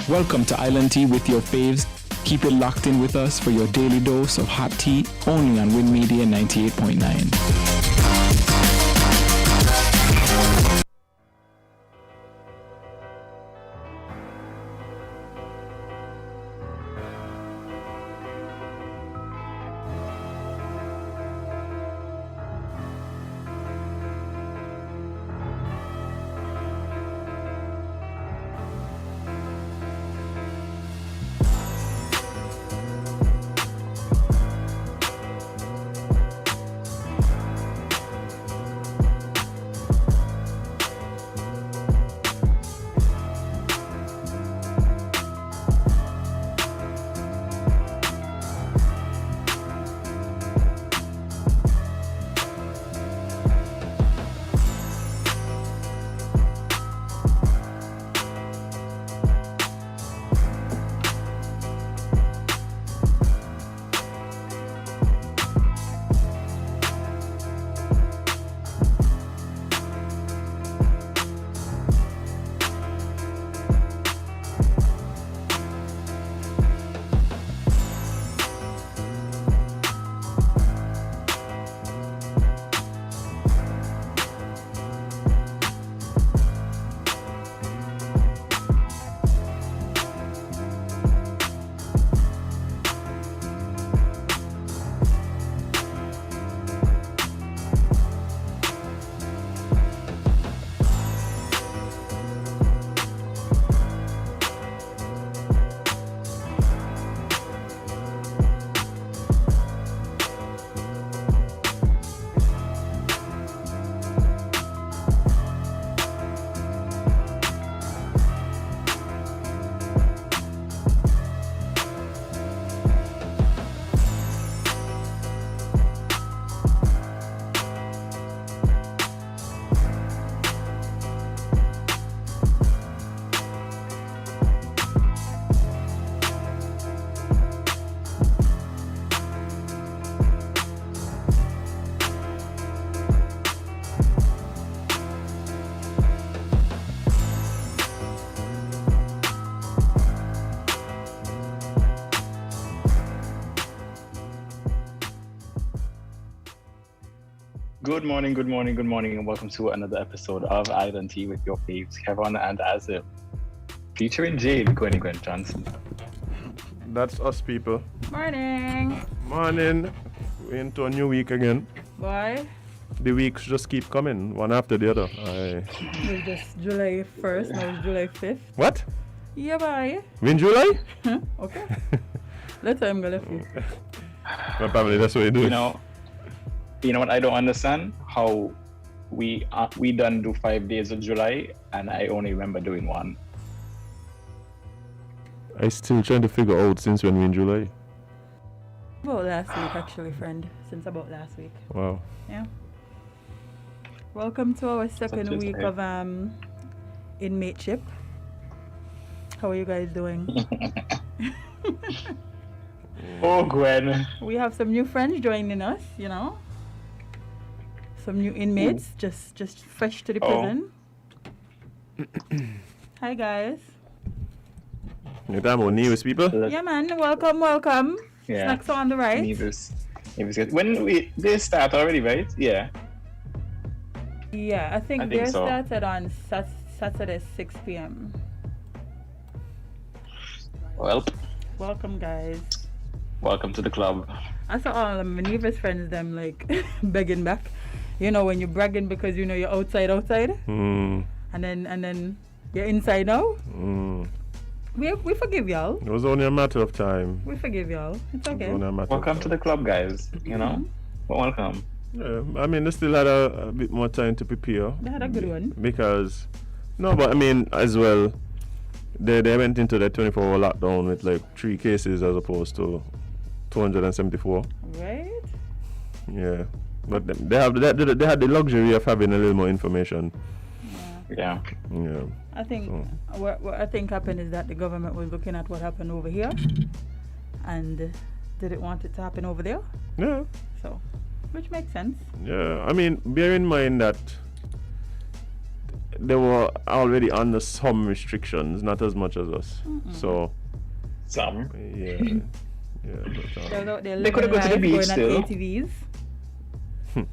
Welcome to Island Tea with your faves. Keep it locked in with us for your daily dose of hot tea only on WINNMedia 98.9. Good morning, and welcome to another episode of Island Tea with your faves, Kevon and Azem, featuring Jade, Gwen Johnson. That's us, people. Morning. Morning. We're into a new week again. Why? The weeks just keep coming, one after the other. It was just July 1st, now it's July 5th. What? Yeah, bye. We in July? Okay. Let's say I'm going to left you. My family, that's what you do. You know what I don't understand? How we done do 5 days of July, and I only remember doing one. I still trying to figure out since when we're in July. About last week, actually, friend. Since about last week. Wow. Yeah. Welcome to our second week of inmateship. How are you guys doing? Oh, Gwen. We have some new friends joining us, you know. Some new inmates, just fresh to the prison. Hi, guys. You're talking about Nevis, people? Yeah, man. Welcome. Yeah. Snacks are on the right. Nevis. When they start already, right? Yeah. Yeah, I think they so. Started on Saturday 6 p.m. Well, welcome, guys. Welcome to the club. I saw all of my Nevis friends, them like begging back. You know, when you're bragging because you know you're outside, and then you're inside now. We forgive y'all. It was only a matter of time. We forgive y'all. It's okay. Welcome to the club, guys. You know, welcome. Yeah, I mean, they still had a bit more time to prepare. They had a good one. Because, no, but I mean, as well, they went into the 24-hour lockdown with like 3 cases as opposed to 274. Right? Yeah. But they had the luxury of having a little more information. Yeah. I think what I think happened is that the government was looking at what happened over here and didn't want it to happen over there. Yeah. So, which makes sense. Yeah. I mean, bear in mind that they were already under some restrictions, not as much as us. So Some. yeah. But, They could have gone to the beach still. On ATVs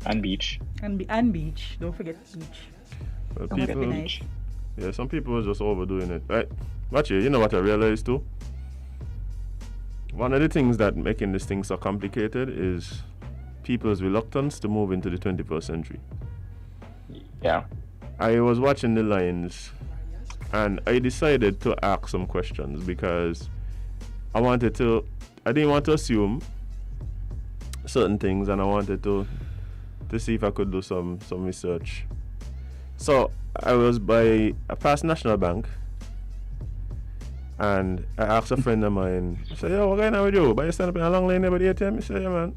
And beach. and beach. Don't forget beach. well, Don't forget people, the Nice. yeah, some people are just overdoing it. Right? Watch it. You know what I realized too? One of the things that making this thing so complicated is people's reluctance to move into the 21st century. Yeah. I was watching the lines and I decided to ask some questions because I didn't want to assume certain things, and I wanted to see if I could do some research. So I passed National Bank and I asked a friend of mine, I said, yo, what going on with you? But you stand up in a long line there by the ATM? He said, yeah man.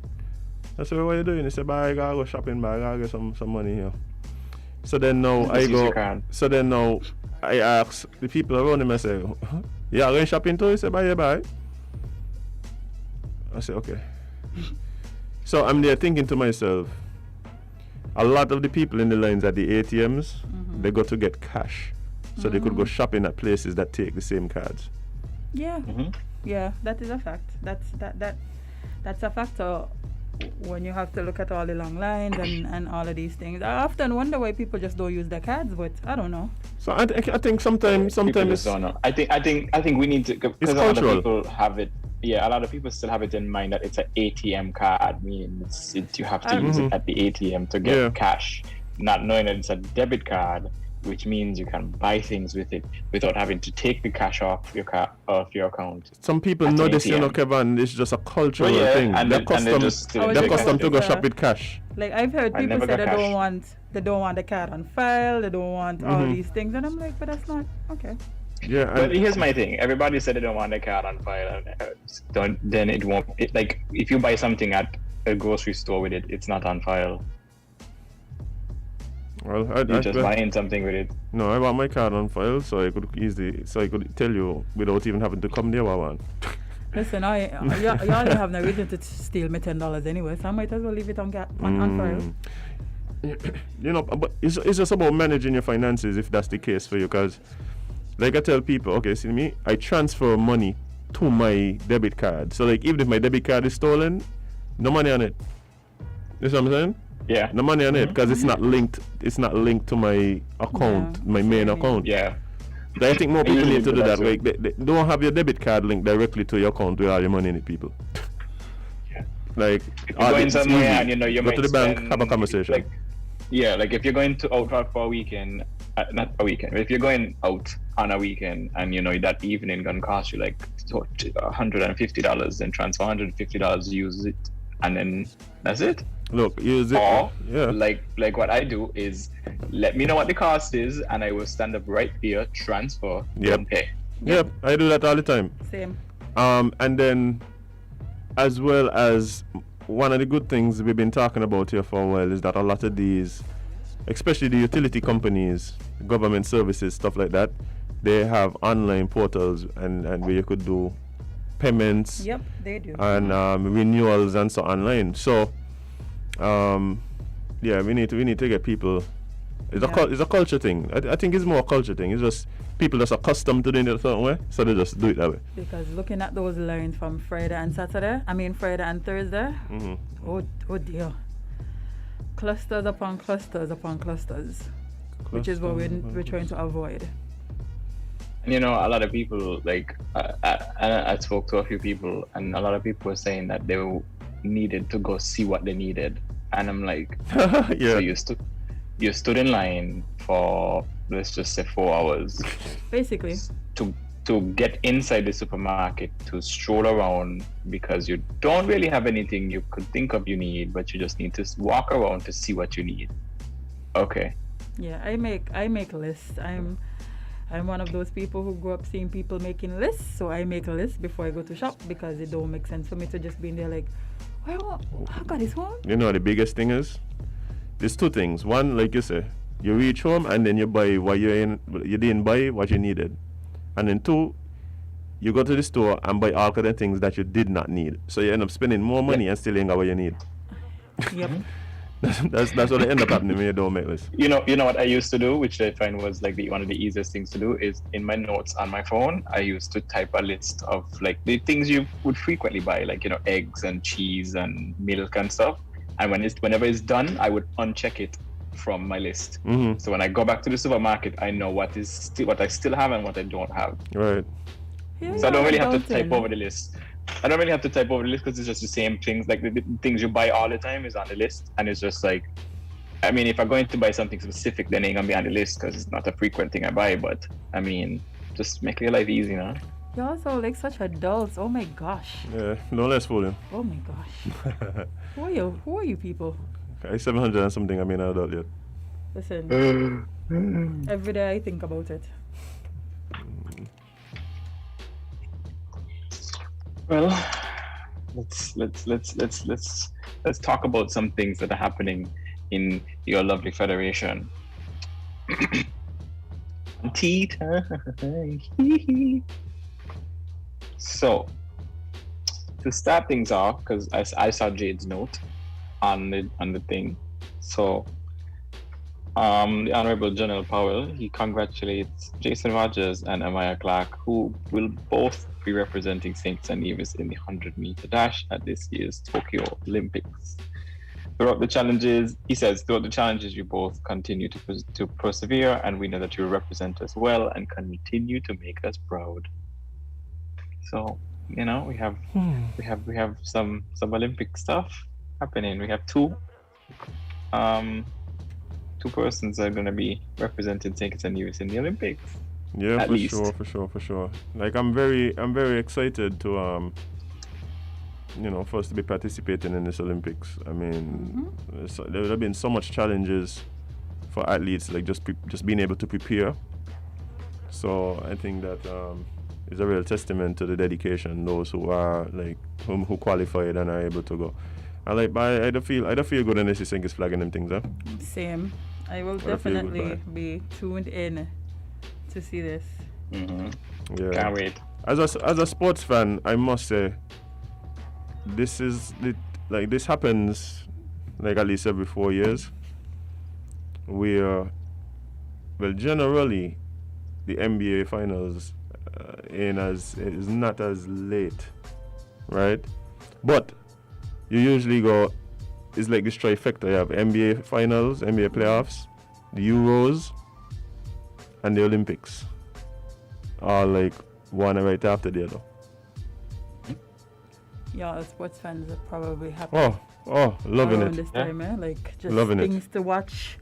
I said, what are you doing? He said, I gotta go shopping, but I gotta get some money here. So then now I asked the people around him, I said, yeah, going shopping too? He said, bye. I said, okay. So I'm there thinking to myself, a lot of the people in the lines at the ATMs, they go to get cash. So they could go shopping at places that take the same cards. Yeah. Yeah, that is a fact. That's a factor when you have to look at all the long lines and all of these things. I often wonder why people just don't use their cards, but I don't know. So I think sometimes People it's, just don't know. I think we need to, because a lot of people have it. Yeah, a lot of people still have it in mind that it's an ATM card, means you have to use it at the ATM to get cash, not knowing that it's a debit card, which means you can buy things with it without having to take the cash off your account. Some people know this, you know, Kevon. It's just a cultural thing. And They're they're accustomed to go shop with cash. Like I've heard people say they don't want the card on file, they don't want all these things, and I'm like, but that's not okay. Yeah, but here's my thing. Everybody said they don't want their card on file, and then it won't. Like if you buy something at a grocery store with it, it's not on file. Well, you're just buying something with it. No, I want my card on file so I could tell you without even having to come there. Listen, y'all don't have no reason to steal me $10 anyway, so I might as well leave it on file. You know, but it's just about managing your finances if that's the case for you, because like I tell people, okay, see me, I transfer money to my debit card. So like even if my debit card is stolen, no money on it. You see what I'm saying? Yeah. No money on it because it's not linked to my account, my main account. Yeah. I think more people need to do that. Like they don't have your debit card linked directly to your account with all your money in it, people. Yeah. Like if you're going somewhere and you know you go might to the bank, have a conversation. Like if you're going out for a weekend, not a weekend, but if you're going out on a weekend and you know that evening gonna cost you like $150, then transfer $150, use it, and then that's it. Look, use it. Or yeah. like what I do is let me know what the cost is, and I will stand up right there, transfer, and pay. Yep, I do that all the time. Same. And then, as well as one of the good things we've been talking about here for a while is that a lot of these, especially the utility companies, government services, stuff like that, they have online portals and where you could do payments. Yep, they do. And renewals and so online. So, we need to get people. It's a culture thing. I think it's more a culture thing. It's just people just accustomed to doing it a certain way, so they just do it that way. Because looking at those lines from Friday and Thursday, oh dear, clusters upon clusters upon clusters, which is what we're trying to avoid. And you know, a lot of people, like I spoke to a few people, and a lot of people were saying that they needed to go see what they needed, and I'm like, so you stood in line for, let's just say, 4 hours, basically, to get inside the supermarket, to stroll around because you don't really have anything you could think of you need, but you just need to walk around to see what you need. Okay. Yeah, I make lists. I'm one of those people who grew up seeing people making lists, so I make a list before I go to shop because it don't make sense for me to just be in there like, well, I got this one. You know, the biggest thing is, there's two things. One, like you say, you reach home and then you buy what you didn't buy what you needed. And then two, you go to the store and buy all kind of things that you did not need. So you end up spending more money and still ain't got what you need. Yep. That's what end up happening when you don't make lists. You know what I used to do, which I find was like one of the easiest things to do, is in my notes on my phone, I used to type a list of like the things you would frequently buy, like eggs and cheese and milk and stuff. And whenever it's done, I would uncheck it from my list. Mm-hmm. So when I go back to the supermarket, I know what I still have and what I don't have. Right. Yeah, So I don't really have to type over the list. I don't really have to type over the list because it's just the same things. Like the things you buy all the time is on the list, and it's just like, I mean, if I'm going to buy something specific, then it ain't gonna be on the list because it's not a frequent thing I buy. But I mean, just make your life easy, you know. You're also like such adults. Oh my gosh. Yeah, no less fooling. Oh my gosh. Who are you people? Okay, 700 and something, I mean, an adult yet. Listen, every day I think about it. Well, let's talk about some things that are happening in your lovely federation. So, to start things off, because I saw Jade's note on the thing. So, the Honorable General Powell, he congratulates Jason Rogers and Amaya Clark, who will both be representing St Kitts and Nevis in the 100-meter dash at this year's Tokyo Olympics. Throughout the challenges, he says, throughout the challenges, you both continue to persevere, and we know that you represent us well and continue to make us proud. So, we have some Olympic stuff happening. We have two persons are going to be representing St Kitts and Nevis in the Olympics. Yeah, for sure. Like I'm very excited to for us to be participating in this Olympics. I mean, there have been so much challenges for athletes, like just being able to prepare. So I think that is a real testament to the dedication those who are like who qualified and are able to go. And like, I don't feel good when I see St Kitts flag and them things, huh? Same. I will definitely be tuned in to see this. Mm-hmm. Yeah. Can't wait. As a sports fan, I must say, this happens like at least every 4 years. Generally, the NBA finals is not as late, right? But you usually go. It's like this trifecta. You have NBA finals, NBA playoffs, the Euros, and the Olympics. All like one right after the other. Yeah, sports fans are probably happy. Oh, loving around it. this time, like just loving things to watch,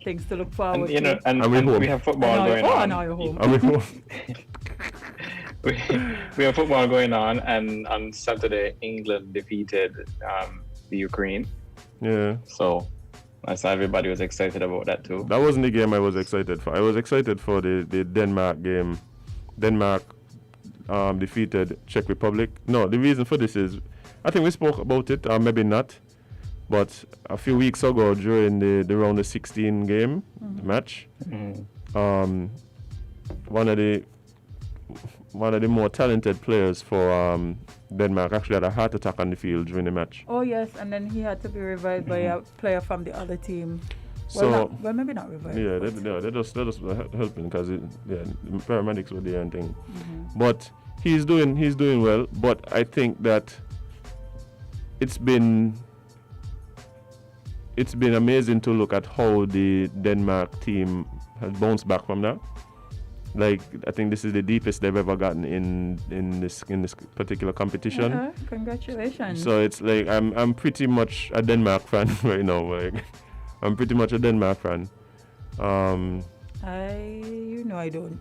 things to look forward to. And we have football going on. Oh, now you're home. Are we home? we have football going on, and on Saturday, England defeated the Ukraine. Yeah. So everybody was excited about that too. That wasn't the game I was excited for. I was excited for the Denmark game. Denmark defeated Czech Republic. No, the reason for this is, I think we spoke about it, or maybe not, but a few weeks ago during the round of 16 game match, one of the more talented players for Denmark actually had a heart attack on the field during the match. Oh yes, and then he had to be revived by a player from the other team. So maybe not revived. Yeah, they just helping because the paramedics were there and thing. But he's doing well. But I think that it's been amazing to look at how the Denmark team has bounced back from that. Like, I think this is the deepest they've ever gotten in this particular competition. Congratulations. So it's like I'm pretty much a Denmark fan right now. Like, I'm pretty much a Denmark fan. I don't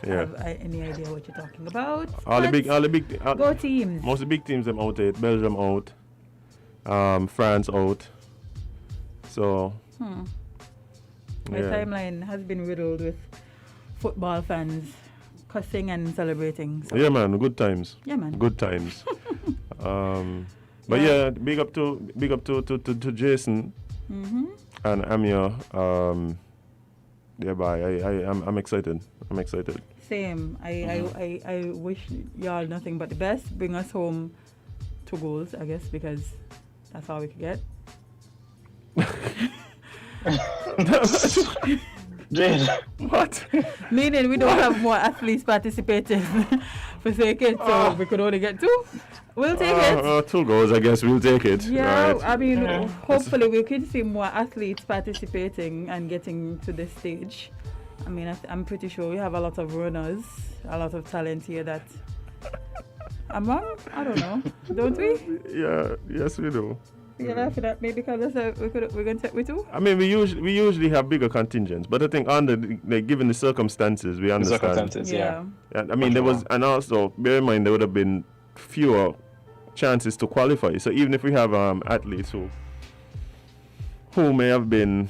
have any idea what you're talking about. All the big go teams. Most of the big teams them out. Belgium out. France out. So. My timeline has been riddled with football fans cussing and celebrating. So. Yeah, man, good times. Yeah, man, good times. But big up to Jason and Amir. I'm excited. Same. I wish y'all nothing but the best. Bring us home 2 goals, I guess, because that's all we could get. Jade. What? Meaning we don't have more athletes participating for St Kitts, so we could only get 2. We'll take it. 2 goals, I guess we'll take it. Yeah, right. I mean, hopefully we could see more athletes participating and getting to this stage. I mean, I'm pretty sure we have a lot of runners, a lot of talent here that... I'm wrong? I don't know. Don't we? Yeah, yes we do. You're laughing at me because I said we're going to take with 2? I mean, we usually have bigger contingents, but I think given the circumstances, we understand. The circumstances, yeah. I mean, there was, and also bear in mind there would have been fewer chances to qualify. So even if we have athletes who may have been,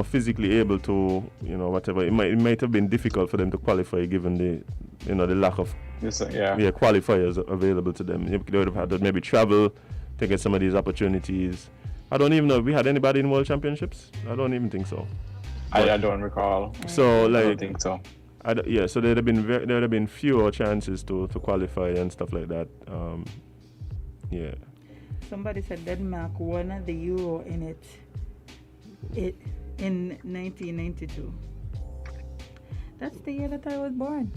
physically able to, whatever, it might have been difficult for them to qualify given the lack of qualifiers available to them. They would have had to maybe travel to get some of these opportunities. I don't even know if we had anybody in World Championships. I don't even think so. I don't recall. So I don't think so. So there would have been fewer chances to qualify and stuff like that. Yeah. Somebody said Denmark won the Euro in 1992. That's the year that I was born.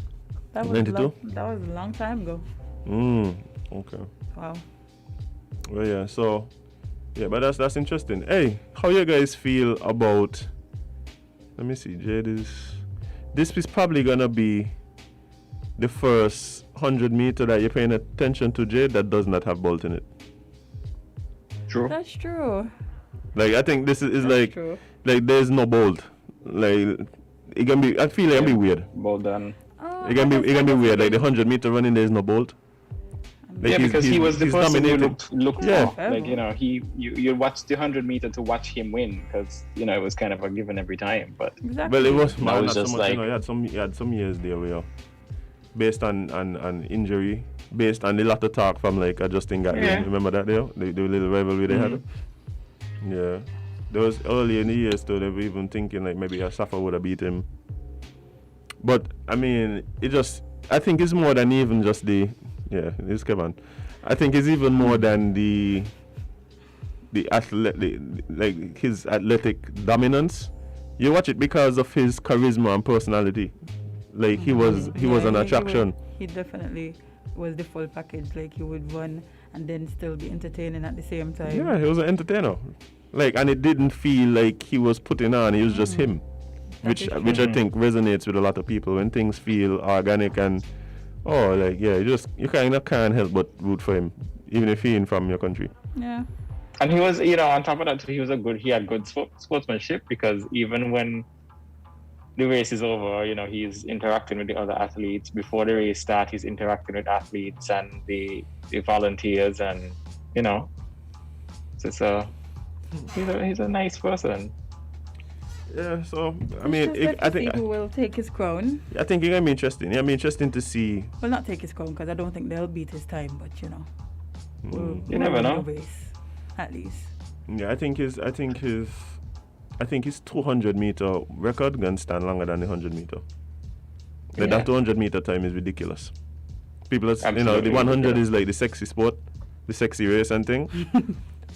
That was 92? That was a long time ago. Okay. Wow. Well, yeah. So, yeah, but that's interesting. Hey, how you guys feel about? Let me see. Jade this is probably gonna be the first 100-meter that you're paying attention to, Jade, that does not have Bolt in it. True. That's true. Like I think this is That's like true. like there's no Bolt. Like it can be. I feel like it can be weird. Well done. It can be weird. Like the 100-meter running, there's no Bolt. Like because he was the person you looked yeah. for. Like you watched the 100-meter to watch him win because it was kind of a given every time. But exactly. Well, it was Now not it's so just much. like You had some years there where based on injury, based on the lot of talk from like Justin Gatlin. Remember that there? The little rivalry they had. Yeah. There was early in the years though they were even thinking like maybe Asafa would have beat him. But I mean, I think it's more than even just it's Kevon. I think it's even more than the like his athletic dominance. You watch it because of his charisma and personality. Like he was an attraction. He definitely was the full package. Like he would run and then still be entertaining at the same time. Yeah, he was an entertainer. Like, and it didn't feel like he was putting on. He was just him. Which I think resonates with a lot of people when things feel organic and you kind of can't help but root for him, even if he ain't from your country. Yeah. And he was, on top of that, he had good sportsmanship because even when the race is over, he's interacting with the other athletes. Before the race starts, he's interacting with athletes and the volunteers, and so he's a nice person. Yeah, so I mean, I think who will take his crown. I think it's gonna be interesting. It'll be interesting to see. Well, not take his crown because I don't think they'll beat his time, but you never know. Race, at least. Yeah, I think his 200-meter record gonna stand longer than the 100-meter. Like that 200-meter time is ridiculous. People, the 100 is like the sexy sport, the sexy race and thing,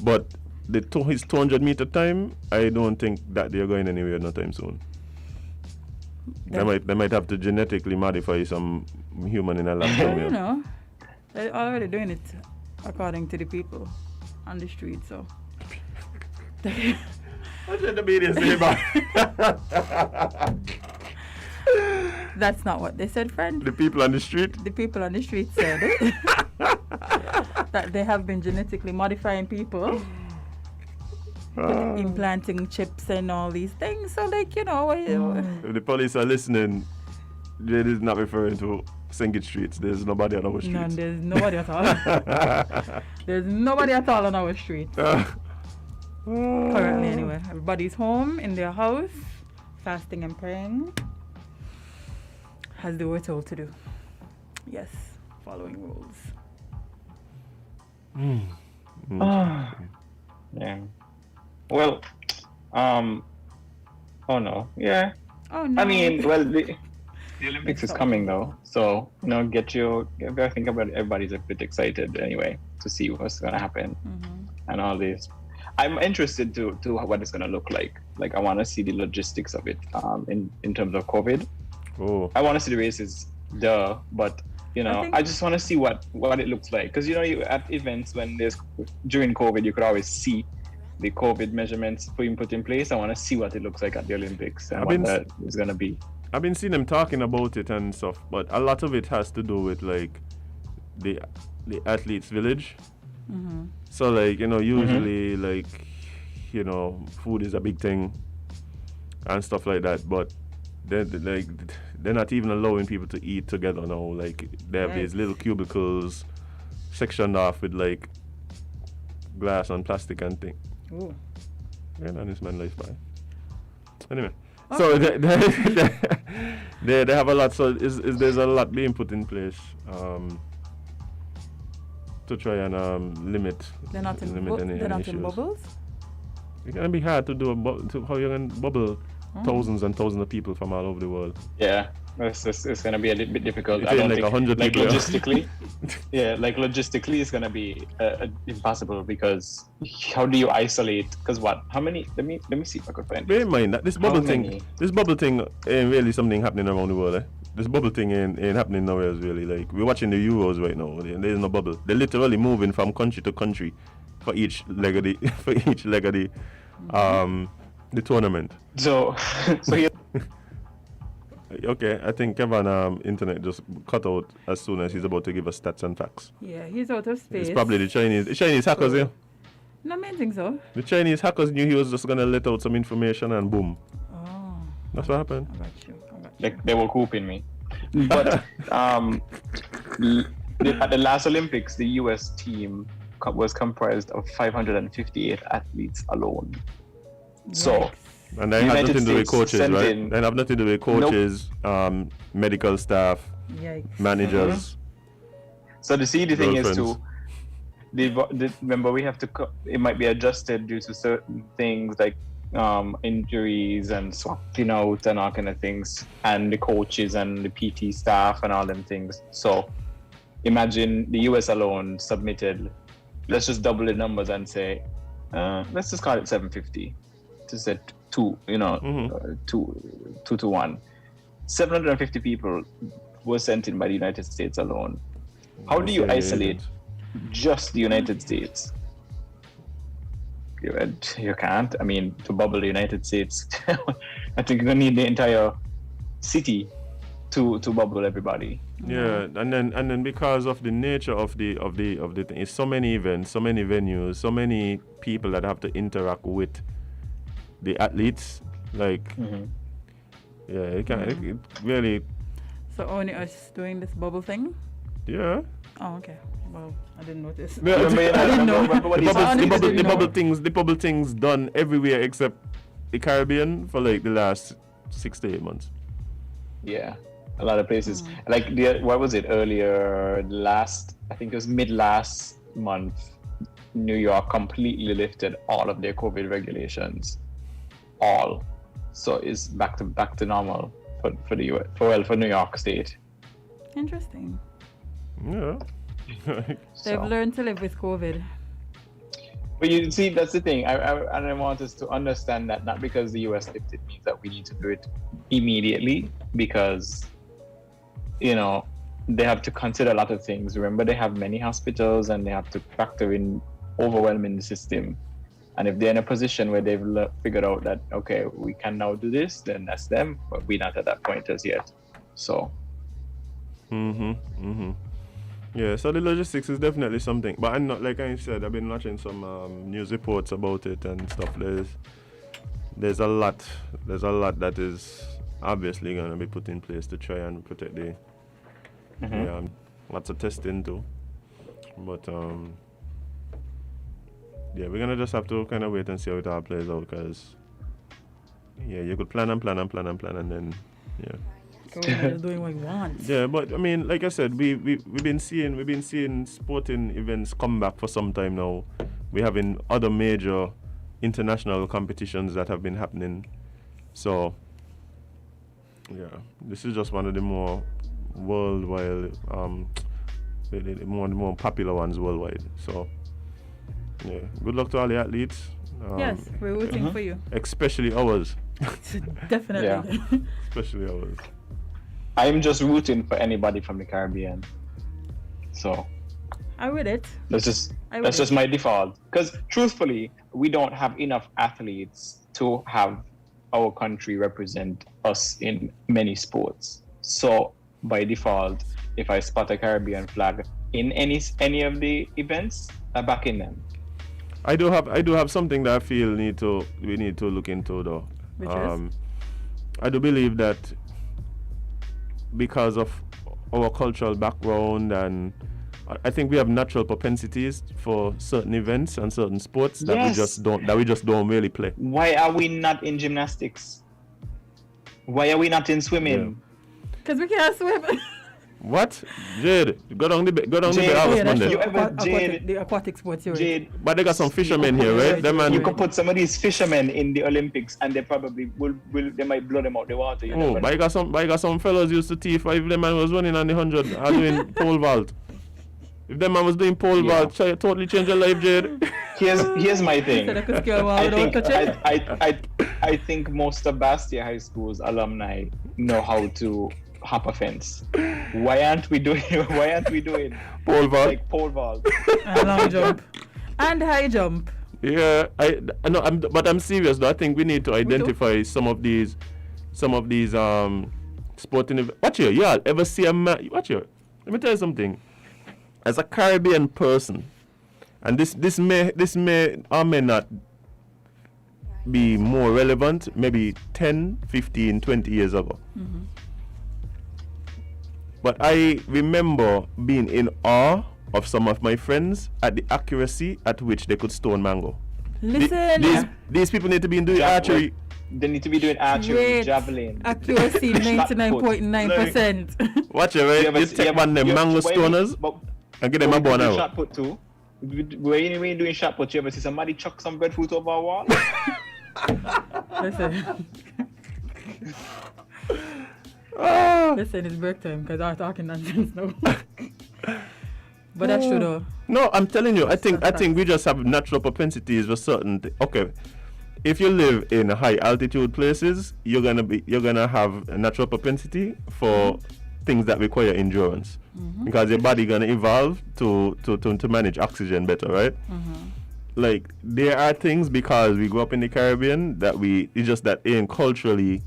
but his 200-meter time, I don't think that they're going anywhere no time soon. They might have to genetically modify some human in a lab somewhere. They're already doing it according to the people on the street. So. What did the media say about? That's not what they said, friend. The people on the street. The people on the street said it. That they have been genetically modifying people. Implanting chips and all these things. So, if the police are listening, Jade is not referring to St Kitts streets. There's nobody on our streets. No, there's nobody at all. There's nobody at all on our streets. Currently, anyway. Everybody's home, in their house, fasting and praying, as they were told to do. Yes, following rules. Yeah. Well, oh no, yeah. Oh no. I mean, well, the Olympics is coming though, so I think about it, everybody's a bit excited anyway to see what's gonna happen and all this. I'm interested to what it's gonna look like. Like I want to see the logistics of it in terms of COVID. Oh. I want to see the races, but I just want to see what it looks like, because you at events when during COVID you could always see the COVID measurements being put in place. I want to see what it looks like at the Olympics and what that is gonna be. I've been seeing them talking about it and stuff, but a lot of it has to do with like the athletes' village. Mm-hmm. So like usually like food is a big thing and stuff like that, but they're not even allowing people to eat together now. Like they have these little cubicles sectioned off with like glass and plastic and thing. Ooh. Yeah, and this man life by. Anyway, so they have a lot. So there's a lot being put in place to try and limit. They're not in bubbles. It's gonna be hard to do how you can bubble thousands and thousands of people from all over the world. Yeah, it's gonna be a little bit difficult. I don't think 100 people. Logistically, logistically it's gonna be impossible, because how do you isolate? Because how many? Let me see if I could find. Bear in mind that this bubble thing ain't really something happening around the world. This bubble thing ain't happening nowhere else really. Like we're watching the Euros right now. There's no bubble. They're literally moving from country to country for each leg of the the tournament. So here. Okay, I think Kevon internet just cut out as soon as he's about to give us stats and facts. Yeah, he's out of space. It's probably the Chinese hackers, yeah. No, I think so. The Chinese hackers knew he was just gonna let out some information and boom. Oh. That's what happened. I got you. Like they were cooping me. But at the last Olympics, the US team was comprised of 558 athletes alone. So, and they have nothing to do with coaches, right? They have nothing to do with coaches, medical staff, managers. So the thing is too, remember we have to, it might be adjusted due to certain things like injuries and swapping out and all kind of things, and the coaches and the PT staff and all them things. So imagine the US alone submitted, let's just double the numbers and say, let's just call it 750 to set 2 to 1. 750 people were sent in by the United States alone. How do you isolate just the United States? You can't. I mean, to bubble the United States, I think you're gonna need the entire city to bubble everybody. Yeah, and then because of the nature of the thing, it's so many events, so many venues, so many people that have to interact with the athletes. Like, yeah, it can it really. So only us doing this bubble thing? Yeah. Oh, okay. Well, I didn't notice. I didn't know. The bubble things done everywhere except the Caribbean for like the last 6 to 8 months. Yeah, a lot of places. Like what was it earlier? I think it was mid last month. New York completely lifted all of their COVID regulations. All, so it's back to normal for the US. For New York State. Interesting. Yeah. They've learned to live with COVID. But you see, that's the thing. I want us to understand that not because the US lifted means that we need to do it immediately, because they have to consider a lot of things. Remember, they have many hospitals and they have to factor in overwhelming the system. And if they're in a position where they've figured out that, okay, we can now do this, then that's them. But we're not at that point as yet. So. Yeah, so the logistics is definitely something. But I'm not, like I said, I've been watching some news reports about it and stuff. There's a lot that is obviously going to be put in place to try and protect the lots of testing too. But yeah, we're going to just have to kind of wait and see how it all plays out, because you could plan and then doing what you want. Yeah, but I mean, like I said, we've been seeing sporting events come back for some time now. We're having other major international competitions that have been happening. So yeah, this is just one of the more worldwide, the more popular ones worldwide. So yeah, good luck to all the athletes. Yes, we're rooting for you. Especially ours. Definitely. Yeah. Especially ours. I'm just rooting for anybody from the Caribbean. So I read it. that's just my default. Because truthfully, we don't have enough athletes to have our country represent us in many sports. So by default, if I spot a Caribbean flag in any of the events, I back in them. I do have something that I feel we need to look into though. Which is? I do believe that because of our cultural background, and I think we have natural propensities for certain events and certain sports that we just don't really play. Why are we not in gymnastics? Why are we not in swimming? Because we can't swim. What? Jade, go down the Jade, the aquatic sports here. Jade, but they got some fishermen here, right? You could put some of these fishermen in the Olympics, and they probably will they might blow them out the water. But you got some fellows used to teeth. If them man was running on the 100 or doing pole vault. If them man was doing pole vault, totally change your life, Jade. Here's my thing. I think most of Bastia High School's alumni know how to hop a fence. Why aren't we doing pole vault? Like pole vault and long jump and high jump? Yeah, I know. I'm serious though. I think we need to identify some of these sporting events. Watch here, y'all ever see a man? Watch here. Let me tell you something. As a Caribbean person, and this may or may not be more relevant, maybe 10, 15, 20 years ago. Mm-hmm. But I remember being in awe of some of my friends at the accuracy at which they could stone mango. Listen, these people need to be doing archery. They need to be doing archery, javelin. Accuracy 99.9%. Watch it, right? You take one of them mango stoners and get them a bone out. Shot put too. When you're doing shot put, you ever see somebody chuck some breadfruit over a wall? Listen. Listen, it's break time because I'm talking nonsense now. But that's true though. No, I'm telling you, I think we just have natural propensities for certain okay. If you live in high altitude places, you're gonna have a natural propensity for things that require endurance. Mm-hmm. Because your body gonna evolve to manage oxygen better, right? Mm-hmm. Like there are things because we grew up in the Caribbean that it's just that ain't culturally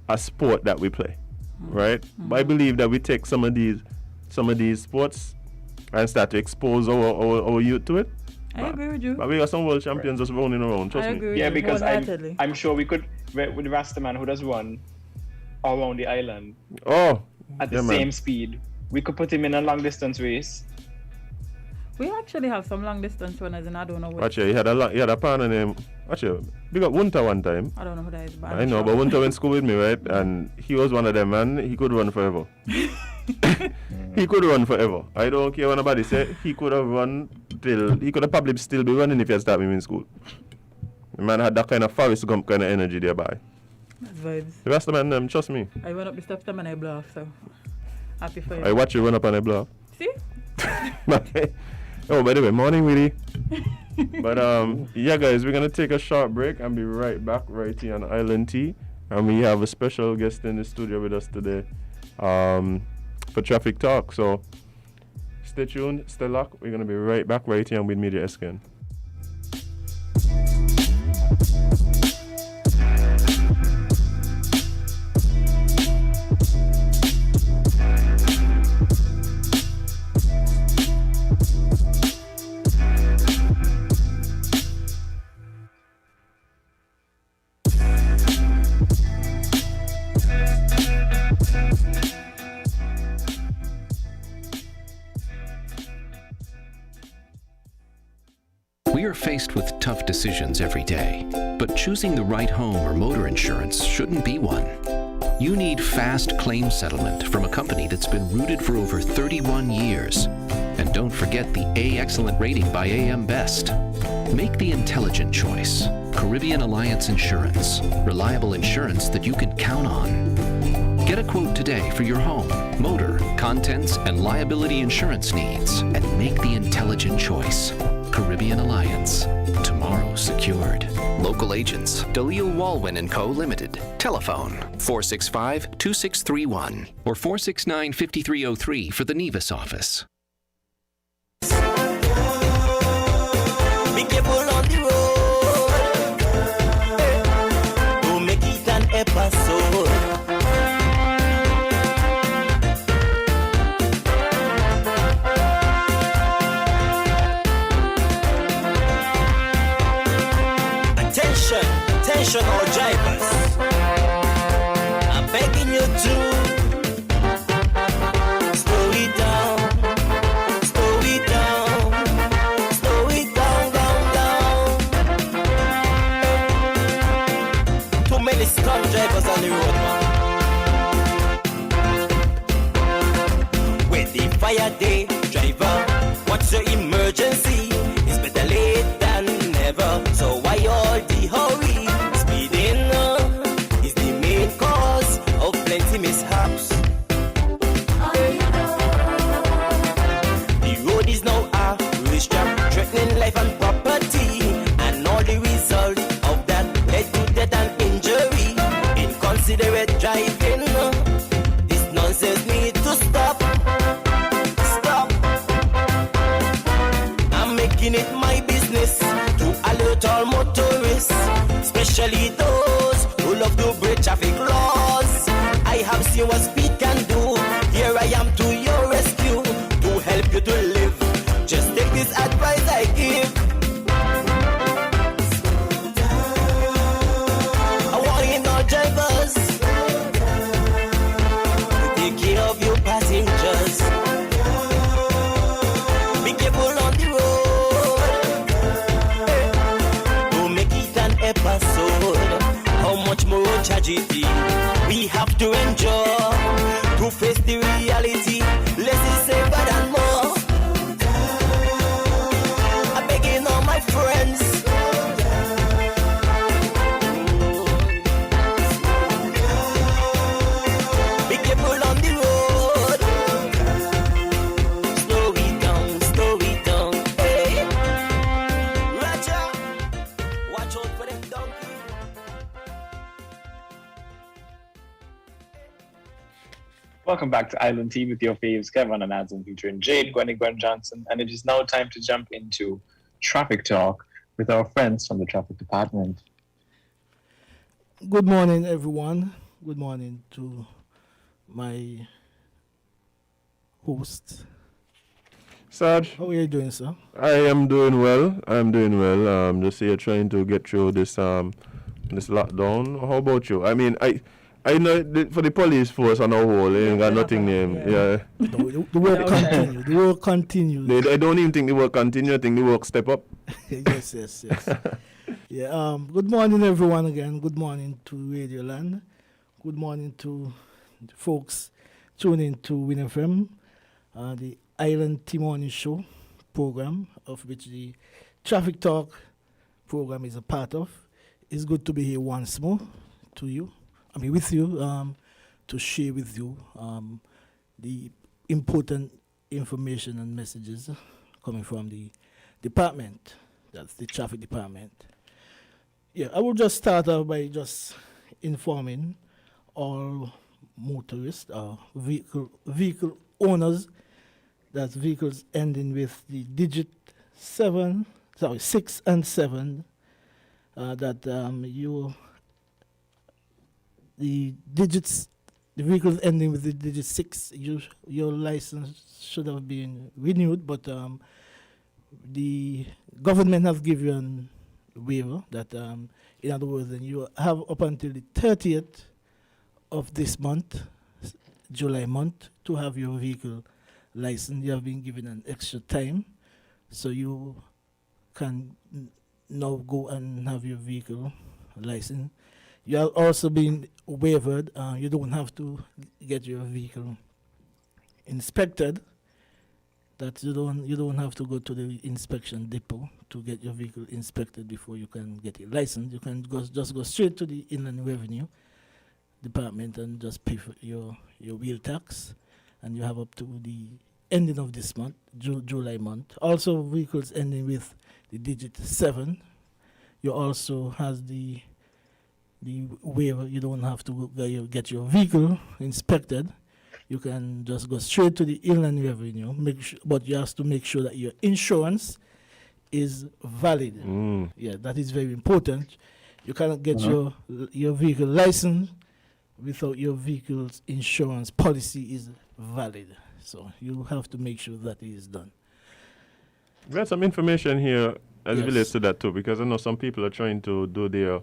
a sport that we play, right? Mm-hmm. But I believe that we take some of these sports and start to expose our youth to it. I agree with you. But we got some world champions just running around, trust me. Yeah, because I'm sure we could, with the Rastaman who does run around the island at the same speed, we could put him in a long distance race. We actually have some long distance runners and I don't know what. Watch it, he had a partner named, watch it, big up Wunta one time. I don't know who that is, but I know, but Wunta went to school with me, right? And he was one of them, man. He could run forever. He could run forever. I don't care what nobody say. He could have run till, he could have probably still be running if he had started him in school. The man had that kind of Forrest Gump kind of energy thereby. That's vibes. The rest of them, trust me. I run up the steps and I blow off, so happy for you. I watch you run up and I blow off. See? Oh, by the way, morning, Willie. But yeah, guys, we're gonna take a short break and be right back right here on Island T, and we have a special guest in the studio with us today, for Traffic Talk. So stay tuned, stay locked. We're gonna be right back right here on WINNMedia SKN. We are faced with tough decisions every day, but choosing the right home or motor insurance shouldn't be one. You need fast claim settlement from a company that's been rooted for over 31 years. And don't forget the A Excellent rating by AM Best. Make the intelligent choice. Caribbean Alliance Insurance. Reliable insurance that you can count on. Get a quote today for your home, motor, contents, and liability insurance needs, and make the intelligent choice. Caribbean Alliance. Tomorrow secured. Local agents, Dalil Walwyn & Co. Limited. Telephone 465-2631 or 469-5303 for the Nevis office. Be careful on the road. Don't make it an episode. Attention all drivers, I'm begging you to slow it down, slow it down, slow it down, down. Too many stunt drivers on the road, man. With the fire day, driver, what's your emergency? It's better late than never, so why all the hurry? Plenty mishaps. The road is now a racetrack, threatening life and property, and all the result of that led to death and injury. Inconsiderate driving, this nonsense needs to stop. Stop. I'm making it my business to alert all motorists, especially those who love to break traffic laws. I have seen what speed can do. Here I am to your rescue to help you to live. Just take this advice I give. I want in all drivers to take care of your passengers. Be careful on the road. Don't make it an episode. How much more tragedy we have to endure to face the reality. Less is safer than more. I'm begging all my friends. Be careful on the road. Slow it down, hey. Roger, watch out for them donkeys. Welcome back to Island Tea with your faves, Kevon and Azem, featuring Jade, Gwen Johnson. And it is now time to jump into traffic talk with our friends from the traffic department. Good morning, everyone. Good morning to my host. Sarge, how are you doing, sir? I am doing well. Just here trying to get through this this lockdown. How about you? I mean, I know for the police force on our whole, they ain't got nothing named. Yeah. The work continues. The work continues. I don't even think the work continue. I think the work step up. yes. Yeah. Good morning, everyone. Again, good morning to Radio Land. Good morning to the folks tuning to WINN FM, the Island Tea Morning Show program, of which the Traffic Talk program is a part of. It's good to be here once more with you, to share with you the important information and messages coming from the department. That's the traffic department. Yeah, I will just start out by just informing all motorists or vehicle owners that vehicles ending with the digit 6 and 7, that the vehicles ending with the digit 6, your license should have been renewed, but the government has given a waiver that, in other words, then you have up until the 30th of this month, July month, to have your vehicle license. You have been given an extra time, so you can now go and have your vehicle license. You have also been waived. You don't have to get your vehicle inspected. That you don't have to go to the inspection depot to get your vehicle inspected before you can get your license. You can just go straight to the Inland Revenue Department and just pay for your wheel tax, and you have up to the ending of this month, July month. Also, vehicles ending with the digit 7. You also has the waiver. You don't have to get your vehicle inspected. You can just go straight to the Inland Revenue. But you have to make sure that your insurance is valid. Yeah, that is very important. You cannot get your vehicle license without your vehicle's insurance policy is valid. So you have to make sure that it is done. We have some information here as it relates to that too, because I know some people are trying to do their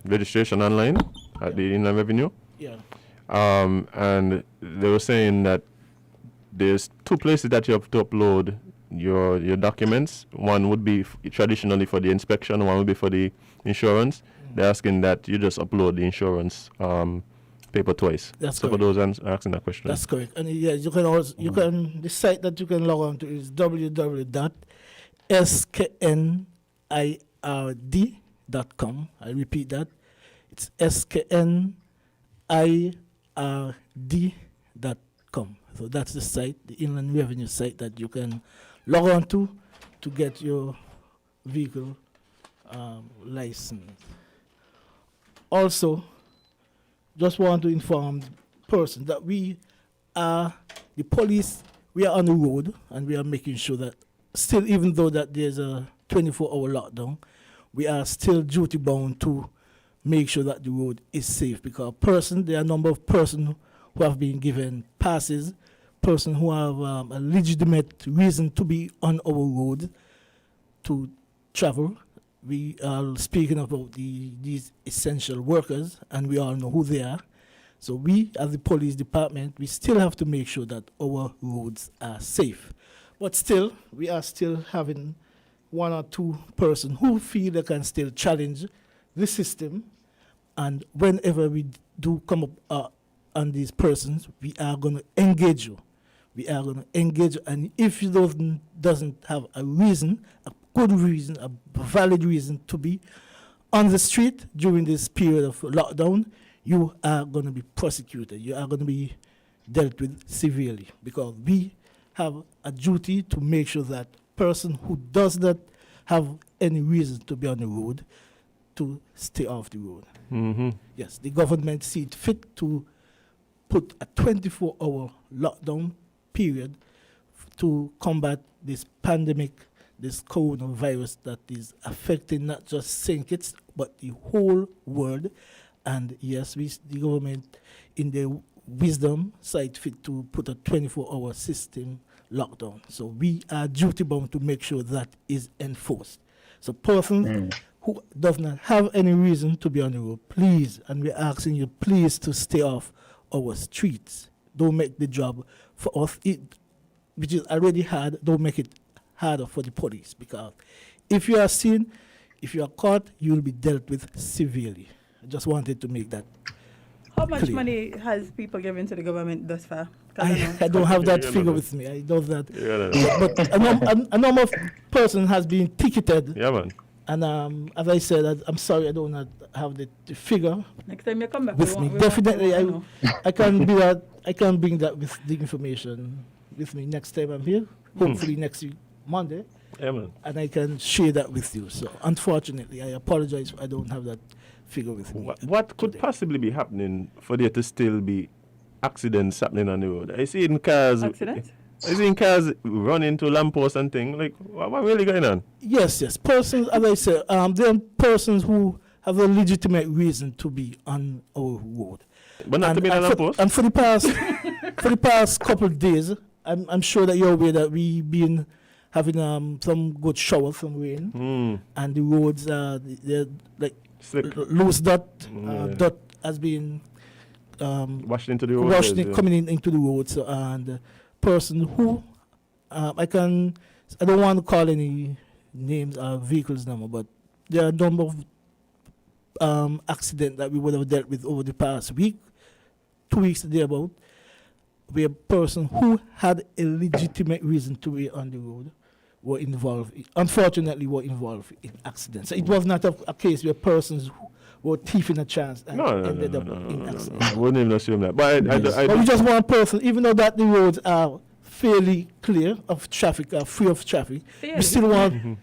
registration online at the Inland Revenue. Yeah. And they were saying that there's 2 places that you have to upload your documents. One would be traditionally for the inspection, one would be for the insurance. They're asking that you just upload the insurance paper twice. That's so correct. for those asking that question. That's correct. And yeah, you can also the site that you can log on to is www.sknird.com. I repeat that. It's sknird.com. So that's the site, the Inland Revenue site that you can log on to get your vehicle license. Also, just want to inform the person that we are the police. We are on the road and we are making sure that still, even though that there's a 24-hour lockdown, we are still duty bound to make sure that the road is safe, because there are a number of persons who have been given passes, persons who have a legitimate reason to be on our road to travel. We are speaking about these essential workers, and we all know who they are. So we, as the police department, we still have to make sure that our roads are safe. But still, we are still having 1 or 2 persons who feel they can still challenge the system. And whenever we do come up on these persons, we are going to engage you. We are going to engage you. And if you doesn't have a reason, a good reason, a valid reason to be on the street during this period of lockdown, you are going to be prosecuted. You are going to be dealt with severely, because we have a duty to make sure that person who does not have any reason to be on the road to stay off the road. Yes, the government see it fit to put a 24-hour lockdown period to combat this pandemic, this coronavirus that is affecting not just St. Kitts, but the whole world. And yes, the government, in their wisdom, saw it fit to put a 24-hour system lockdown. So we are duty bound to make sure that is enforced. So persons who does not have any reason to be on the road, please, and we're asking you, please, to stay off our streets. Don't make the job for us, which is already hard, don't make it harder for the police, because if you are seen, if you are caught, you will be dealt with severely. I just wanted to make that How much clear. money has people given to the government thus far? I don't have that figure with me. I know that. But a number of persons has been ticketed. Yeah, man. And as I said, I'm sorry I do not have the figure Next time you come back with me. Definitely, I can be that. I can bring that with the information with me next time I'm here. Hopefully next week, Monday. Yeah, man. And I can share that with you. So unfortunately, I apologize. I don't have that figure with me. What could possibly be happening for there to still be accidents happening on the road? I see in cars. Accidents? I see in cars run into lampposts and things. Like, what really going on? Yes. Persons, as I said, there are persons who have a legitimate reason to be on our road. But not to be on a lamppost? And for the past couple of days, I'm sure that you're aware that we've been having some good showers, some rain, and the roads they're like Slick. Loose dot has been washed into the road. Coming into the road. So, and person who I don't want to call any names or vehicles number, but there are a number of accidents that we would have dealt with over the past week, 2 weeks thereabout, where a person who had a legitimate reason to be on the road were involved. Unfortunately, were involved in accidents. So it was not a case where persons were thieving a chance and ended up in accidents. I wouldn't even assume that. But but we just want person, even though that the roads are fairly clear of traffic, free of traffic, we still want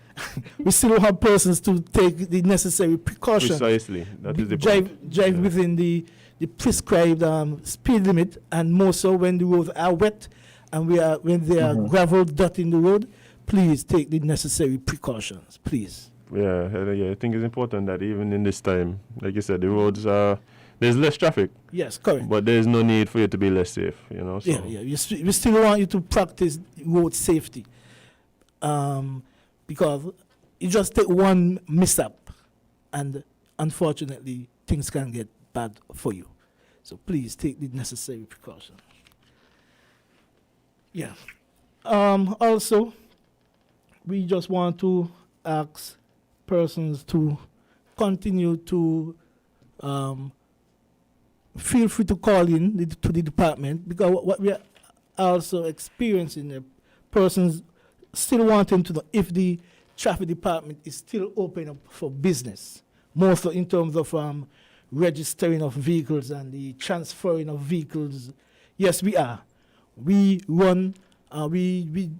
we still want persons to take the necessary precautions. Precisely, that is the drive within the prescribed speed limit, and more so when the roads are wet and when they are gravel, dirt in the road. Please take the necessary precautions, please. Yeah, I think it's important that even in this time, like you said, the roads are, there's less traffic. Yes, correct. But there's no need for you to be less safe, you know. So. Yeah. We still want you to practice road safety, because you just take one mishap, and unfortunately, things can get bad for you. So please take the necessary precaution. Yeah. Also, we just want to ask persons to continue to feel free to call in to the department, because what we are also experiencing, persons still wanting to know if the traffic department is still open up for business, more so in terms of registering of vehicles and the transferring of vehicles. Yes, we are. We run, we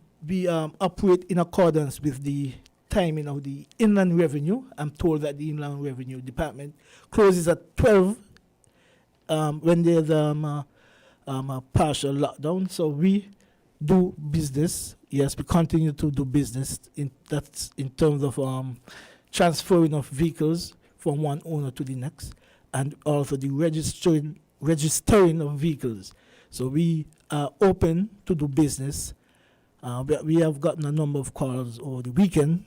operate in accordance with the timing of the Inland Revenue. I'm told that the Inland Revenue Department closes at 12 when there's a partial lockdown. So we do business. Yes, we continue to do business. That's in terms of transferring of vehicles from one owner to the next, and also the registering of vehicles. So we are open to do business. We have gotten a number of calls over the weekend,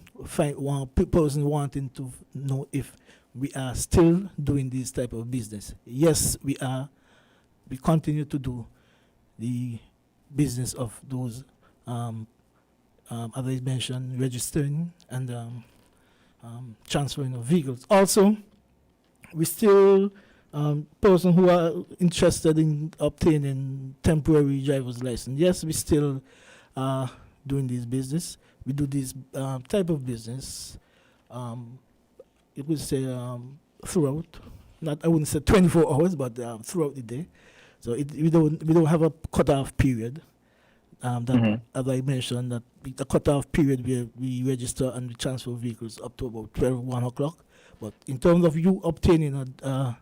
one person wanting to know if we are still doing this type of business. Yes, we are. We continue to do the business of those, as I mentioned, registering and transferring of vehicles. Also, we still person who are interested in obtaining temporary driver's license. Yes, we still doing this business. We do this type of business. You could say throughout. I wouldn't say 24 hours, but throughout the day. So we don't have a cutoff period. As I mentioned, that the cutoff period where we register and we transfer vehicles up to about 1 o'clock. But in terms of you obtaining a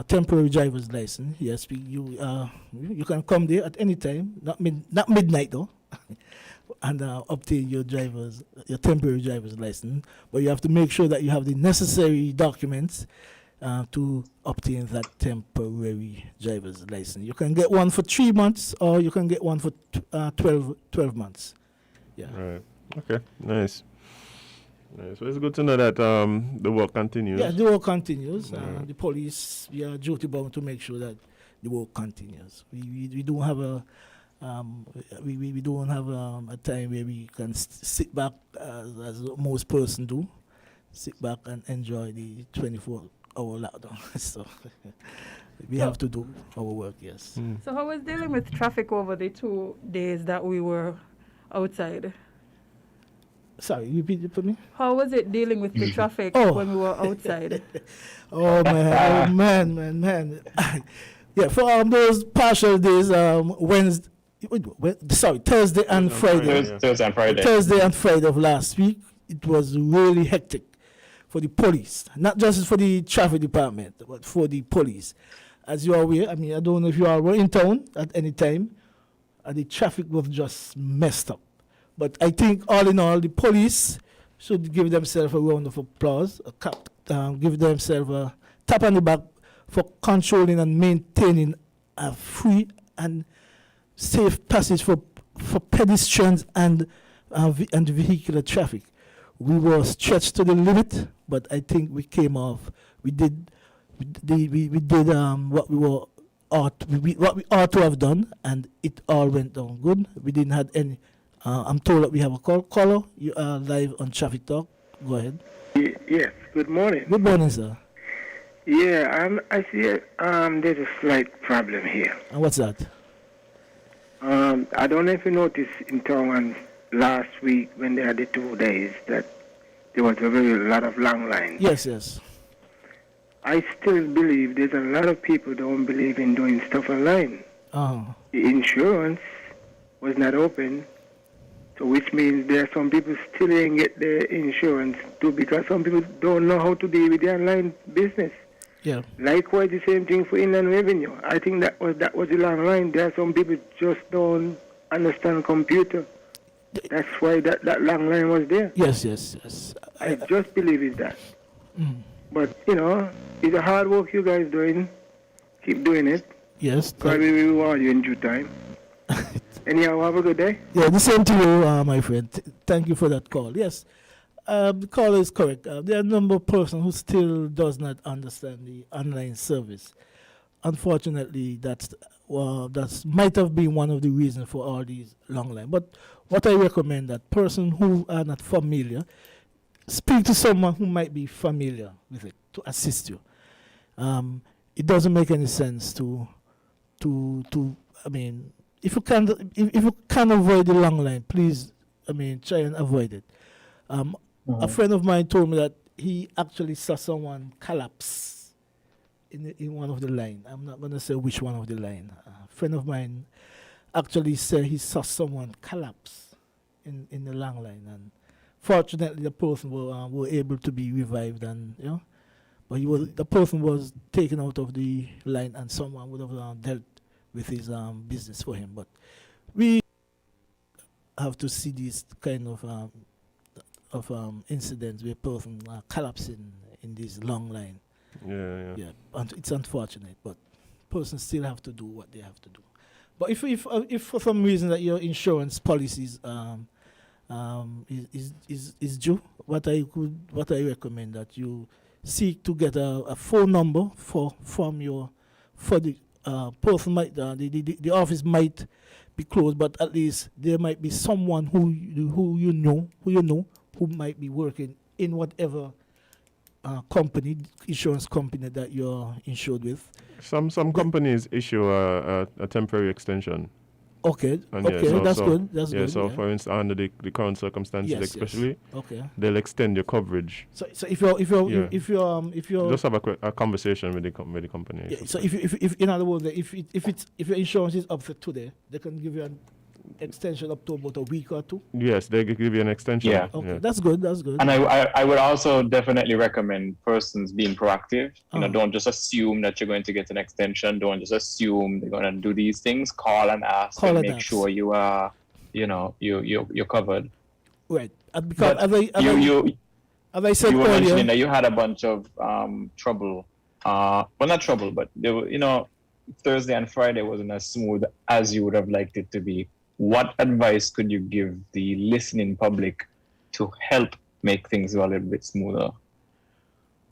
temporary driver's license, yes, you can come there at any time, not midnight though, and obtain your temporary driver's license. But you have to make sure that you have the necessary documents to obtain that temporary driver's license. You can get one for 3 months, or you can get one for 12 months. Yeah. Right. Okay. Nice. So it's good to know that the work continues. Yeah, the work continues. The police, we are duty bound to make sure that the work continues. We don't have a we don't have a time where we can sit back as most persons do, sit back and enjoy the 24-hour lockdown. So we have to do our work. Yes. So how was dealing with traffic over the 2 days that we were outside? Sorry, you repeat it for me? How was it dealing with the traffic when we were outside? Oh man. Yeah, for those partial days, Thursday and Friday. Thursday and Friday of last week, it was really hectic for the police. Not just for the traffic department, but for the police. As you are aware, I don't know if you all were in town at any time, and the traffic was just messed up. But I think all in all, the police should give themselves a round of applause, give themselves a tap on the back for controlling and maintaining a free and safe passage for pedestrians and vehicular traffic. We were stretched to the limit, but I think we came off. We did what we ought to have done, and it all went down good. We didn't have any. I'm told that we have a caller. You are live on Traffic Talk. Go ahead. Yes. Good morning. Good morning, sir. Yeah, I see there's a slight problem here. And what's that? I don't know if you notice in town last week when they had the 2 days that there was a very lot of long lines. Yes. I still believe there's a lot of people don't believe in doing stuff online. The insurance was not open, so which means there are some people still ain't get their insurance too because some people don't know how to deal with the online business. Yeah. Likewise, the same thing for inland revenue. I think that was the long line. There are some people just don't understand computer. That's why that long line was there. Yes. I just believe it's that. But, it's a hard work you guys doing. Keep doing it. Yes. Probably we reward you in due time. Anyhow, have a good day. Yeah, the same to you, my friend. Thank you for that call. Yes, the call is correct. There are a number of persons who still does not understand the online service. Unfortunately, that might have been one of the reasons for all these long lines. But what I recommend that person who are not familiar, speak to someone who might be familiar with it to assist you. It doesn't make any sense to if you can avoid the long line, please, try and avoid it. A friend of mine told me that he actually saw someone collapse in one of the line. I'm not going to say which one of the line. A friend of mine actually said he saw someone collapse in the long line, and fortunately the person were able to be revived, and but the person was taken out of the line, and someone would have dealt with his business for him. But we have to see these kind of incidents where person collapsing in this long line. Yeah. And it's unfortunate, but persons still have to do what they have to do. But if for some reason that your insurance policies is due, what I recommend that you seek to get a phone number for the person the office might be closed, but at least there might be someone who you know who might be working in whatever insurance company that you're insured with. Some companies issue a temporary extension. Okay. That's good. So for instance, under the current circumstances, especially, they'll extend your coverage. So if you're just have a conversation with the company. Yeah, so if in other words, if your insurance is up for today, they can give you an extension up to about a week or two. Yes, they give you an extension. Yeah. Okay, that's good. And I would also definitely recommend persons being proactive. Don't just assume that you're going to get an extension. Don't just assume they're going to do these things. Call and ask and make sure you are, you're covered. Right. Because as I said you were earlier, mentioning that you had a bunch of trouble. Well, not trouble, but they were, Thursday and Friday wasn't as smooth as you would have liked it to be. What advice could you give the listening public to help make things go a little bit smoother?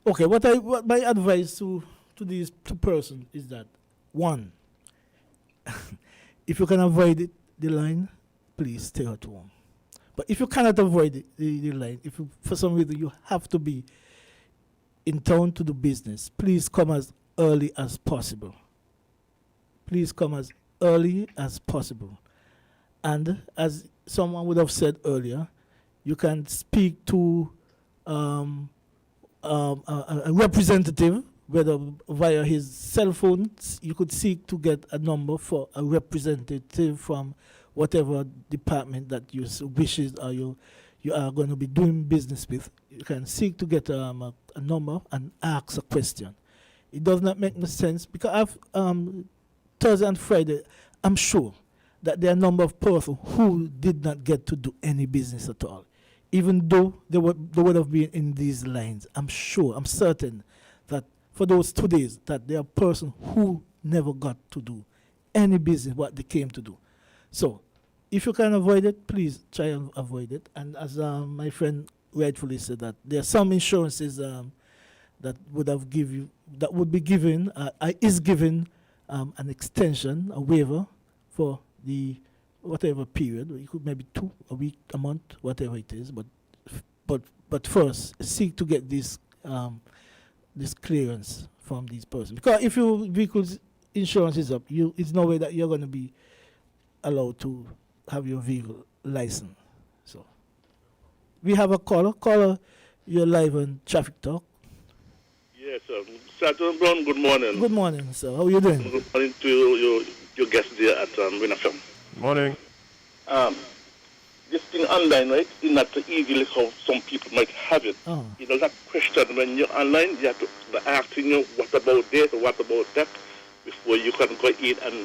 Okay, what my advice to these two persons is that, one, if you can avoid the line, please stay at home. But if you cannot avoid the line, if for some reason you have to be in town to do business, please come as early as possible. Please come as early as possible. And as someone would have said earlier, you can speak to a representative, whether via his cell phone. You could seek to get a number for a representative from whatever department that you wishes or you are going to be doing business with. You can seek to get a number and ask a question. It does not make no sense because Thursday and Friday, I'm sure that there are a number of persons who did not get to do any business at all, even though they would have been in these lines. I'm certain that for those 2 days that there are persons who never got to do any business what they came to do. So if you can avoid it, please try and avoid it. And as my friend rightfully said, that there are some insurances that would be given is given an extension, a waiver for the whatever period. It could maybe 2, a week, a month, whatever it is. But first seek to get this clearance from these persons, because if your vehicle's insurance is up, it's no way that you're going to be allowed to have your vehicle license. we have a caller. Caller, you're live on Traffic Talk. Yes, Sergeant Brown, good morning. Good morning, sir. How are you doing? Good morning to your guests there at WINN FM. Morning. This thing online, right, is not so easily how some people might have it. Oh. You know, that question when you're online, you have to ask, what about this or what about that before you can go in and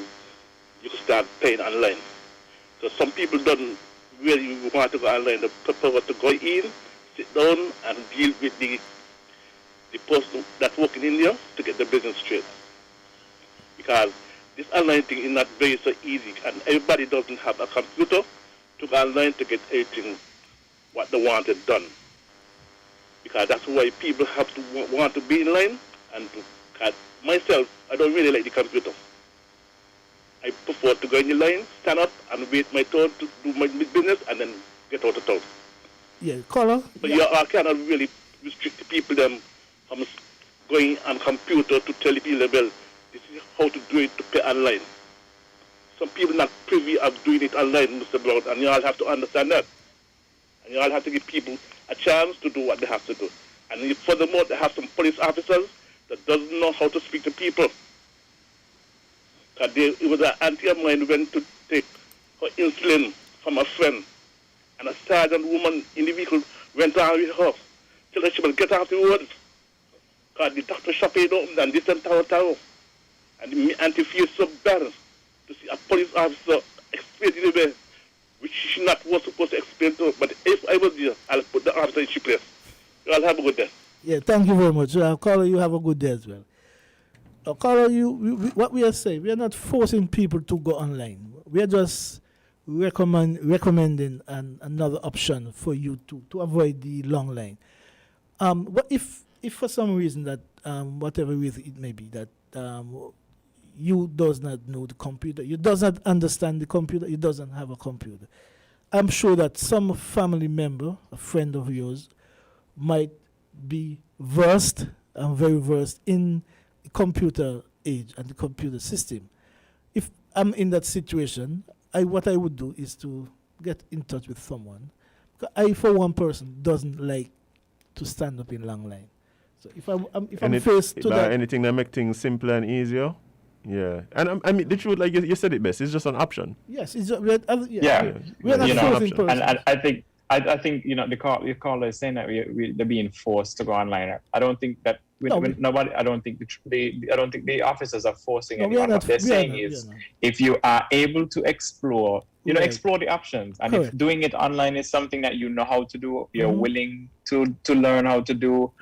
you can start paying online. So some people don't really want to go online. They prefer to go in, sit down, and deal with the person that's working in there to get the business straight. Because this online thing is not very so easy, and everybody doesn't have a computer to go online to get everything what they wanted done. Because that's why people have to want to be in line, and myself, I don't really like the computer. I prefer to go in the line, stand up, and wait my turn to do my business, and then get out of town. Yeah, caller. But I cannot really restrict the people them from going on computer to tell the people, well, this is how to do it to pay online. Some people not privy of doing it online, Mr. Brown, and you all have to understand that. And you all have to give people a chance to do what they have to do. And furthermore, they have some police officers that doesn't know how to speak to people. It was an auntie of mine went to take her insulin from a friend, and a sergeant woman in the vehicle went on with her, till she will get off the road. Because the doctor shop ain't open and this and tower. And the auntie feels so bad to see a police officer explain the way which she not was supposed to explain to her. But if I was there, I'll put the officer in she place. You all have a good day. Yeah, thank you very much. Caller, you have a good day as well. Caller, what we are saying, we are not forcing people to go online. We are just recommending another option for you to avoid the long line. What if for some reason that whatever reason it may be that you does not know the computer, you does not understand the computer, you doesn't have a computer, I'm sure that some family member, a friend of yours, might be versed and very versed in the computer age and the computer system. If I'm in that situation, what I would do is to get in touch with someone. I, for one person, doesn't like to stand up in long line. So if I'm faced to that, anything that make things simpler and easier, yeah. And I mean the truth, like you said it best, it's just an option. Yes, it's we're not forcing person. And I think the caller is saying that they're being forced to go online. I don't think that I don't think the officers are forcing anyone. What they're saying is, if you are able to explore, explore the options, and if doing it online is something that you know how to do, you're willing to learn how to do,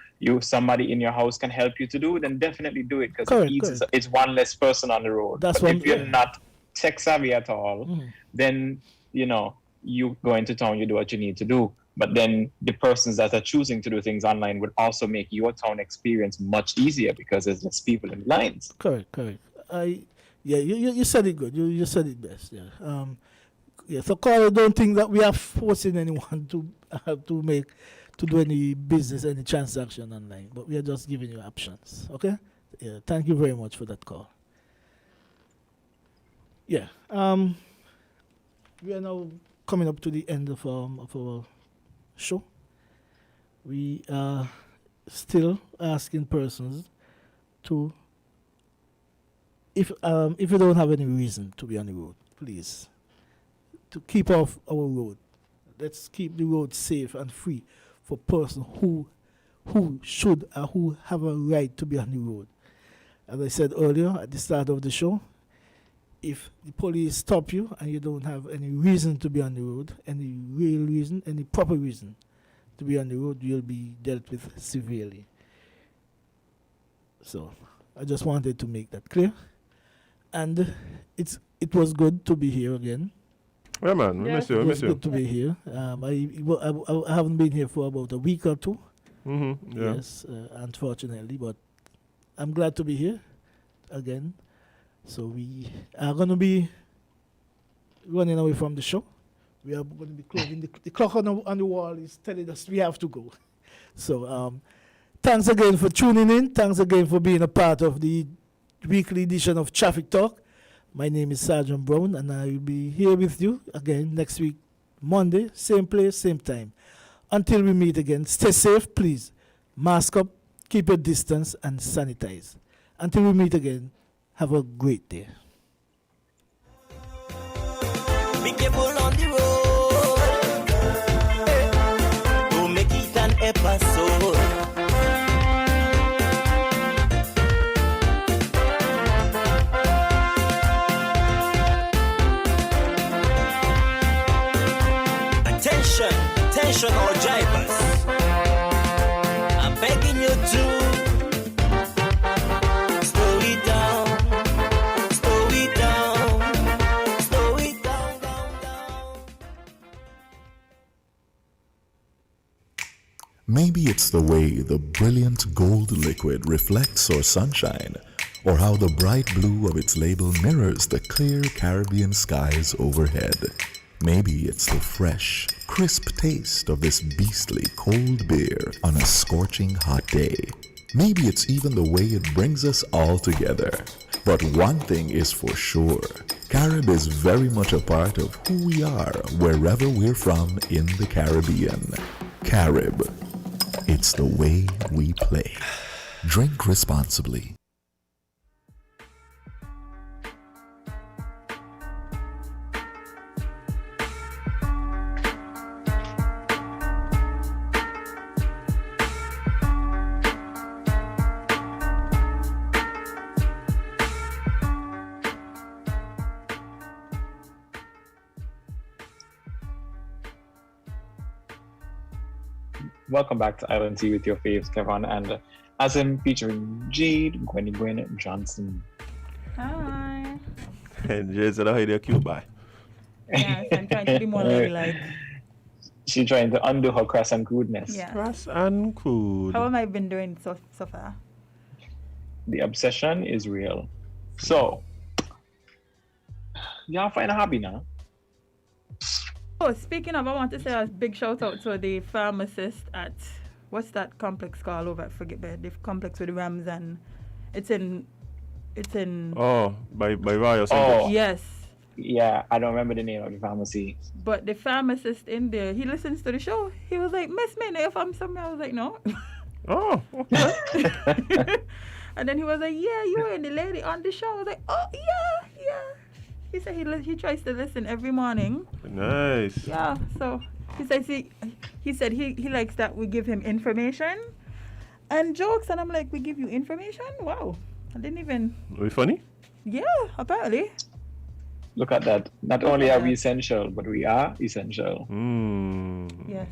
somebody in your house can help you to do, then definitely do it, because it's one less person on the road. But if you're not tech savvy at all, then you go into town, you do what you need to do. But then the persons that are choosing to do things online would also make your town experience much easier because there's less people in lines. Correct. You said it good. You said it best. Yeah. So Carl, don't think that we are forcing anyone to do any business, any transaction online, but we are just giving you options. Okay. Yeah. Thank you very much for that call. Yeah. We are now coming up to the end of our show. We are still asking persons to, if you don't have any reason to be on the road, please, to keep off our road. Let's keep the road safe and free for persons who should or who have a right to be on the road. As I said earlier at the start of the show, if the police stop you and you don't have any reason to be on the road, any real reason, any proper reason to be on the road, you'll be dealt with severely. So I just wanted to make that clear. And it was good to be here again. Yeah, man. We miss you. It was good to be here. I haven't been here for about a week or two. Mm-hmm. Yeah. Yes, unfortunately, but I'm glad to be here again. So we are going to be running away from the show. We are going to be closing. The clock on the wall is telling us we have to go. So thanks again for tuning in. Thanks again for being a part of the weekly edition of Traffic Talk. My name is Sergeant Brown, and I will be here with you again next week, Monday, same place, same time. Until we meet again, stay safe, please. Mask up, keep your distance, and sanitize. Until we meet again, have a great day. Be careful on the road. Don't make it an episode. Attention all drivers. I'm begging you to slow it down, slow it down, slow it down, down. Maybe it's the way the brilliant gold liquid reflects our sunshine, or how the bright blue of its label mirrors the clear Caribbean skies overhead. Maybe it's the fresh, crisp taste of this beastly cold beer on a scorching hot day. Maybe it's even the way it brings us all together. But one thing is for sure, Carib is very much a part of who we are wherever we're from in the Caribbean. Carib, it's the way we play. Drink responsibly. Welcome back to Island Tea with your faves, Kevon and Azem, featuring Jade, Gwen Johnson. Hi. And Jade said, "How do you cute by?" Yes, I'm trying to be more ladylike. She's trying to undo her crass and crudeness. Yeah. Crass and crude. How have I been doing so far? The obsession is real. So, y'all find a hobby now. Oh, speaking of, I want to say a big shout out to the pharmacist at, what's that complex called over at the complex with the Rams, and it's in Oh, by Royal Center. Oh. Yes. Yeah, I don't remember the name of the pharmacy. But the pharmacist in there, he listens to the show. He was like, "Miss me, if I'm somewhere." I was like, "No." Oh, okay. And then he was like, "Yeah, you and the lady on the show." I was like, "Oh, yeah." He said he tries to listen every morning. Nice. Yeah, so he says he said he likes that we give him information and jokes, and I'm like, "We give you information? Wow. I didn't even..." Are we funny? Yeah, apparently. Look at that. Not only are we essential, but we are essential. Yes.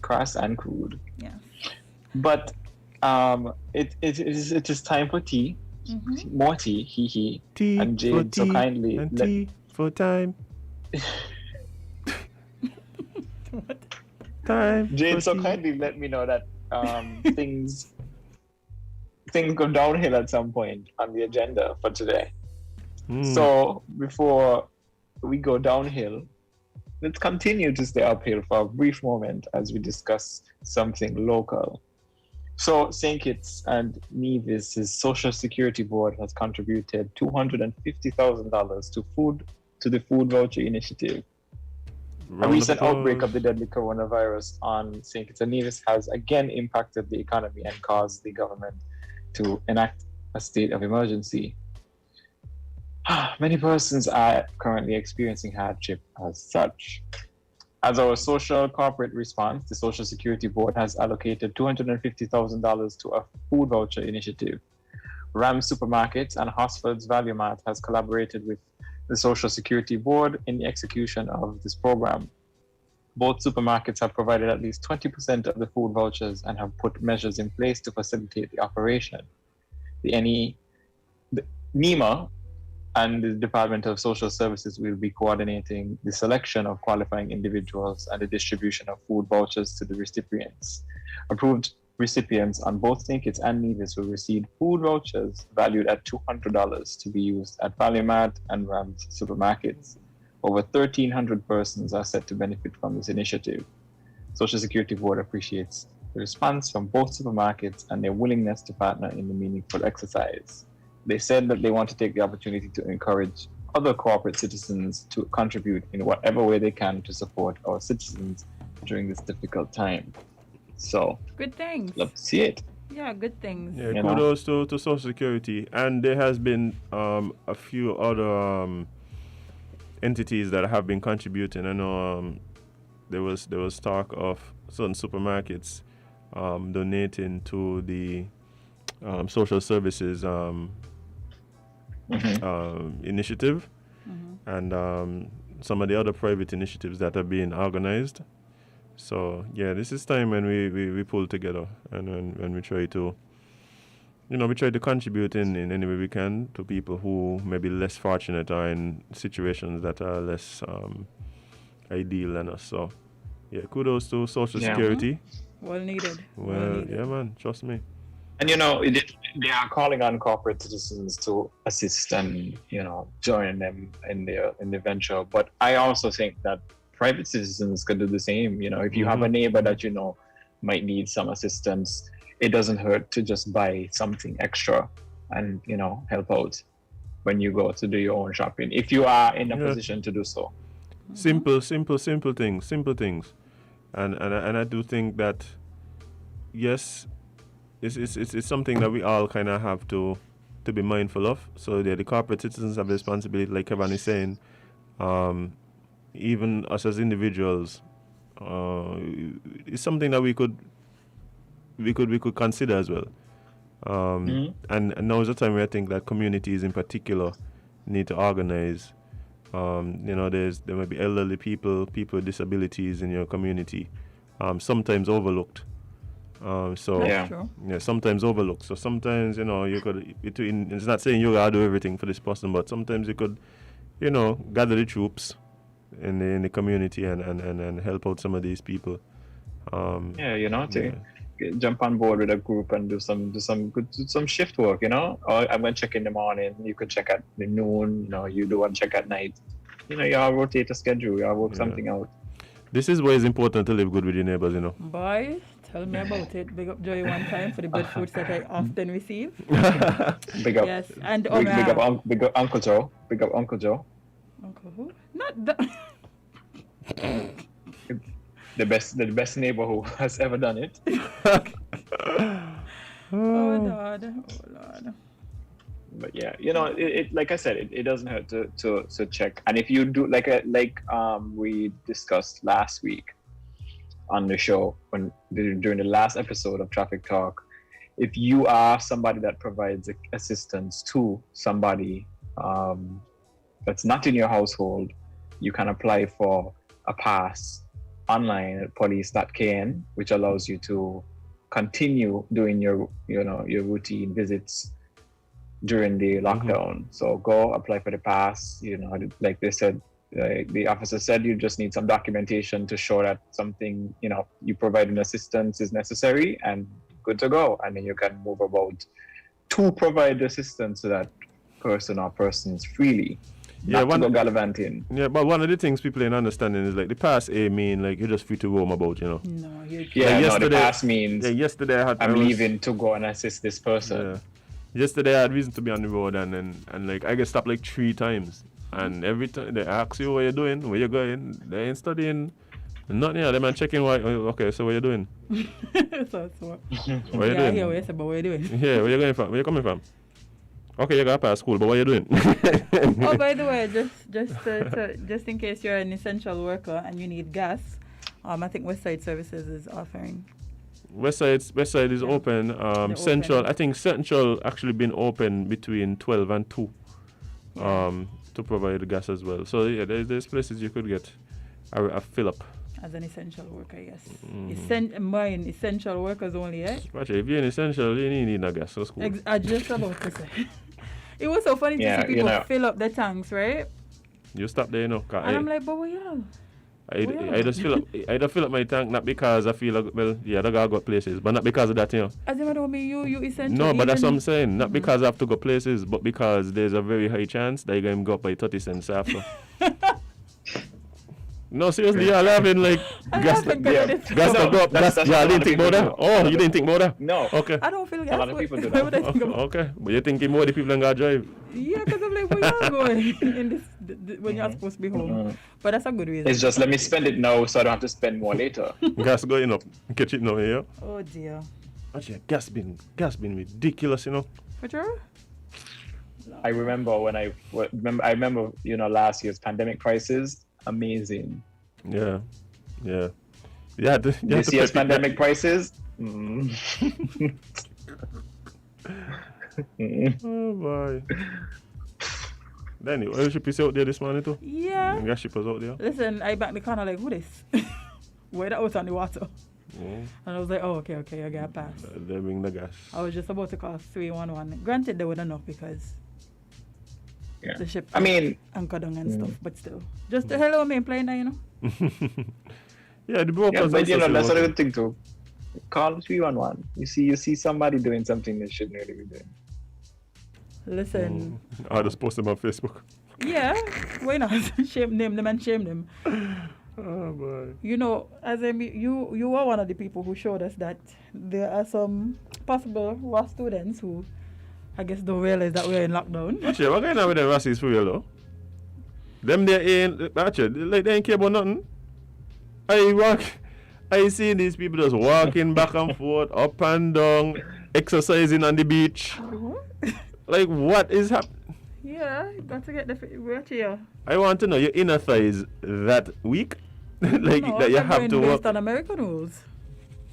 Crass and crude. Yes. But it is time for tea. Mm-hmm. More tea, he. Tea and Jade for tea so kindly and tea for time. Time. Jade so kindly let me know that things go downhill at some point on the agenda for today. So before we go downhill, let's continue to stay uphill for a brief moment as we discuss something local. So St Kitts and Nevis' Social Security Board has contributed $250,000 to the Food Voucher Initiative. A recent outbreak of the deadly coronavirus on St Kitts and Nevis has again impacted the economy and caused the government to enact a state of emergency. Many persons are currently experiencing hardship as such. As our social corporate response, the Social Security Board has allocated $250,000 to a food voucher initiative. Ram Supermarkets and Hosford's Value Mart has collaborated with the Social Security Board in the execution of this program. Both supermarkets have provided at least 20% of the food vouchers and have put measures in place to facilitate the operation. The NEMA and the Department of Social Services will be coordinating the selection of qualifying individuals and the distribution of food vouchers to the recipients. Approved recipients on both St Kitts and Nevis will receive food vouchers valued at $200 to be used at Value Mart and Rams supermarkets. Over 1,300 persons are set to benefit from this initiative. Social Security Board appreciates the response from both supermarkets and their willingness to partner in the meaningful exercise. They said that they want to take the opportunity to encourage other corporate citizens to contribute in whatever way they can to support our citizens during this difficult time. So good things. Love to see it. Yeah, good things. Yeah, kudos to Social Security, and there has been a few other entities that have been contributing. I know there was talk of certain supermarkets donating to the social services initiative, and some of the other private initiatives that are being organized. So yeah, this is time when we pull together and when we try to, we try to contribute in any way we can to people who may be less fortunate or in situations that are less ideal than us. So yeah, kudos to Social Security. Well needed. Well, yeah, man, trust me. And they are calling on corporate citizens to assist and join them in the venture. But I also think that private citizens could do the same. If you have a neighbor that might need some assistance, it doesn't hurt to just buy something extra and help out when you go to do your own shopping, if you are in a position to do so. Simple things. And I do think that yes, it's something that we all kind of have to be mindful of. So the corporate citizens have a responsibility, like Kevon is saying. Even us as individuals, it's something that we could consider as well. And now is the time where I think that communities in particular need to organize. There might be elderly people with disabilities in your community, sometimes overlooked. Sometimes overlooked. So sometimes you could. It's not saying you gotta do everything for this person, but sometimes you could, gather the troops in the community and help out some of these people. Jump on board with a group and do some shift work. Or I'm going to check in the morning. You could check at the noon. You do one check at night. You all rotate a schedule. You all work something out. This is why it's important to live good with your neighbors. Boy, tell me about it. Big up Joy one time for the good foods that I often receive. Big up. Yes, and big up Uncle Joe. Big up Uncle Joe. Uncle who? Not that. The best neighbor who has ever done it. Oh Lord. But yeah, it like I said, it doesn't hurt to check. And if you do like we discussed last week on the show during the last episode of Traffic Talk, if you are somebody that provides assistance to somebody that's not in your household, you can apply for a pass online at police.kn, which allows you to continue doing your routine visits during the lockdown. So go apply for the pass. Like they said, the officer said, you just need some documentation to show that something, you providing assistance is necessary, and good to go. And then you can move about to provide assistance to that person or persons freely. Yeah, gallivanting. Yeah, but one of the things people ain't understanding is like the pass mean like you're just free to roam about, No, the pass means yesterday I'm leaving to go and assist this person. Yeah. Yesterday I had reason to be on the road and like I get stopped like 3 times, and every time they ask you what you're doing, where you're going, they ain't studying. Nothing. Yeah, they man checking why. Okay, so what you doing? So what? What you doing? Yeah, what you doing? Yeah, where you going from? Where you coming from? Okay, you got past school, but what you doing? Oh, by the way, just in case you're an essential worker and you need gas, I think Westside Services is offering. Westside is open. Central, I think Central actually been open between 12 and 2 to provide the gas as well. So yeah, there's places you could get a fill up. As an essential worker, yes. Essential workers only, eh? If you're an essential, you need no gas for school. I just about to say. It was so funny to see people fill up the tanks, right? You stop there, And I'm like, but what y'all? I just fill up my tank, not because I feel like, I gotta go places, but not because of that, As I don't mean you essential. No, but that's what I'm saying. Not because I have to go places, but because there's a very high chance that you're going to go up by 30 cents after. No, seriously, you're laughing like gas to go up. You didn't think about that? Oh, you didn't think about that? No. Okay. I don't feel gas. A lot of people do that. Okay, but you're thinking more the people that got drive? Yeah, because I'm like, where y'all going in this when you're supposed to be home. But that's a good reason. It's just let me spend it now so I don't have to spend more later. Gas going up. Catch it now, yeah? Oh dear. Actually, gas been ridiculous, you know. For sure? I remember last year's pandemic prices, amazing. Yeah. This year's pandemic prices. Oh boy. Danny, oil ship is out there this morning too? Yeah. Gas ship was out there. Listen, I back the corner like, who this? Where that was on the water. And I was like, oh, okay, I got pass. They bring the gas. I was just about to call 311. Granted, they wouldn't know because the ship anchored down and stuff, but still. Just the hello me playing that, you know? Yeah, the brokers. Yeah, but that's what I would think too. Call 311. You see somebody doing something they shouldn't really be doing. Listen. I'll just post them on Facebook. Yeah, why not? Shame them and shame them. Oh boy. You know, Azem, you were one of the people who showed us that there are some possible raw students who I guess don't realize that we're in lockdown. Actually, what kind of with the racists for real though? Them they ain't actually like they ain't care about nothing. I see these people just walking back and forth, up and down, exercising on the beach. Like what is happening? Yeah, got to get the watch here. I want to know your inner thighs that weak? Like no, that you have to based work on American rules.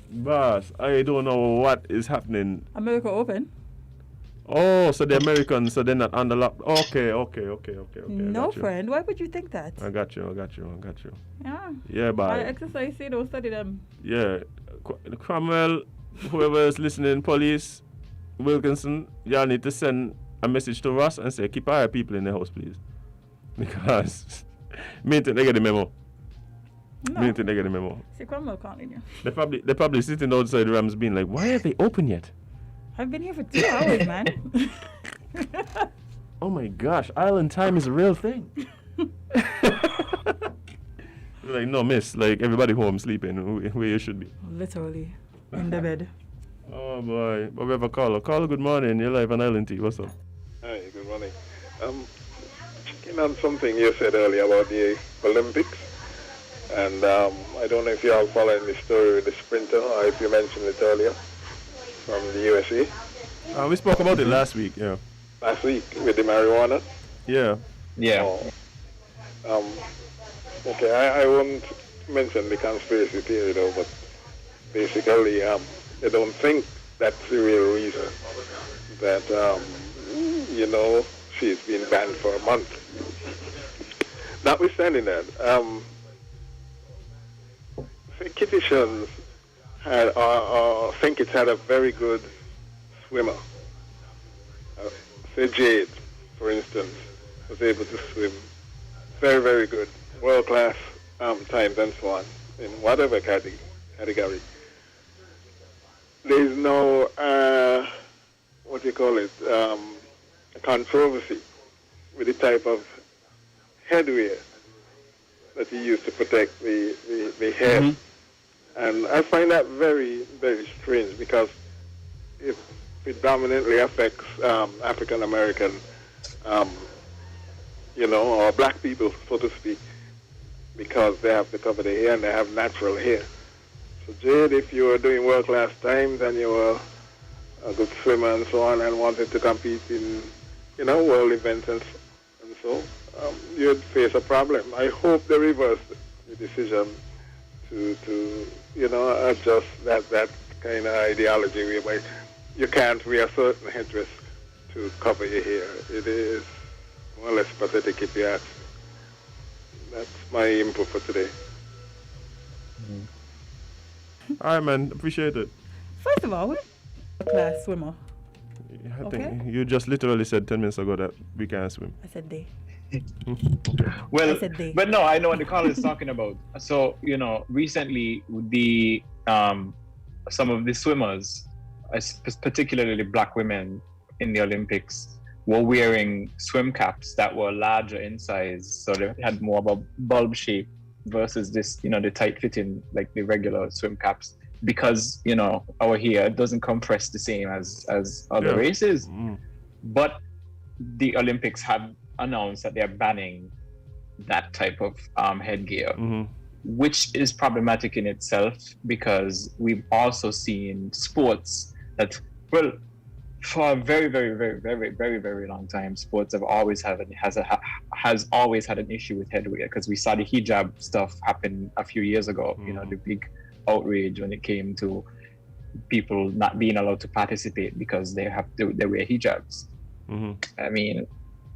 Boss, I don't know what is happening. America open. Oh, so the Americans, so they're not on the lock. Okay. No, friend. Why would you think that? I got you. Yeah. Yeah, but I exercise, see, don't study them. Yeah. Cromwell, whoever is listening, police, Wilkinson, y'all need to send a message to Ross and say, keep our people in the house, please. Because me think they get the memo. No. Me think they get the memo. See, Cromwell can't in here. They're probably sitting outside the Rams being like, why are they open yet? I've been here for 2 hours, man. Oh my gosh, island time is a real thing. Like, no, miss, like everybody home sleeping where you should be. Literally, in the bed. Oh boy, but we have a caller. Caller, good morning. You're live on Island T. What's up? Hi, good morning. Checking on something you said earlier about the Olympics. And I don't know if you are following the story with the sprinter or if you mentioned it earlier from the USA. We spoke about it last week, yeah. Last week with the marijuana? Yeah. Okay, I won't mention the conspiracy theory though, but basically I don't think that's the real reason that, she's been banned for a month. Notwithstanding that, St Kitts had, St Kitts had a very good swimmer. Say Jade, for instance, was able to swim very, very good, world-class times and so on, in whatever category. There's no, a controversy with the type of headwear that he used to protect the head. Mm-hmm. And I find that very, very strange because it predominantly affects African American, or black people, so to speak, because they have to cover their hair and they have natural hair. So Jade, if you were doing world-class times and you were a good swimmer and so on and wanted to compete in, world events and so, you'd face a problem. I hope they reverse the decision to adjust that kind of ideology whereby you can't wear certain headdress to cover your hair. It is more or less pathetic if you ask. That's my input for today. All right, man. Appreciate it. First of all, we're a class swimmer. I think you just literally said 10 minutes ago that we can't swim. I said they. Well, but no, I know what the caller is talking about. So, recently the some of the swimmers, particularly black women in the Olympics, were wearing swim caps that were larger in size, so they had more of a bulb shape versus this, the tight fitting, like the regular swim caps, because, our hair doesn't compress the same as other races. But the Olympics have announced that they're banning that type of headgear, which is problematic in itself, because we've also seen sports that, well, for a very, very, very, very, very, very long time, sports have always has always had an issue with headwear, because we saw the hijab stuff happen a few years ago. You know, the big outrage when it came to people not being allowed to participate because they wear hijabs. I mean,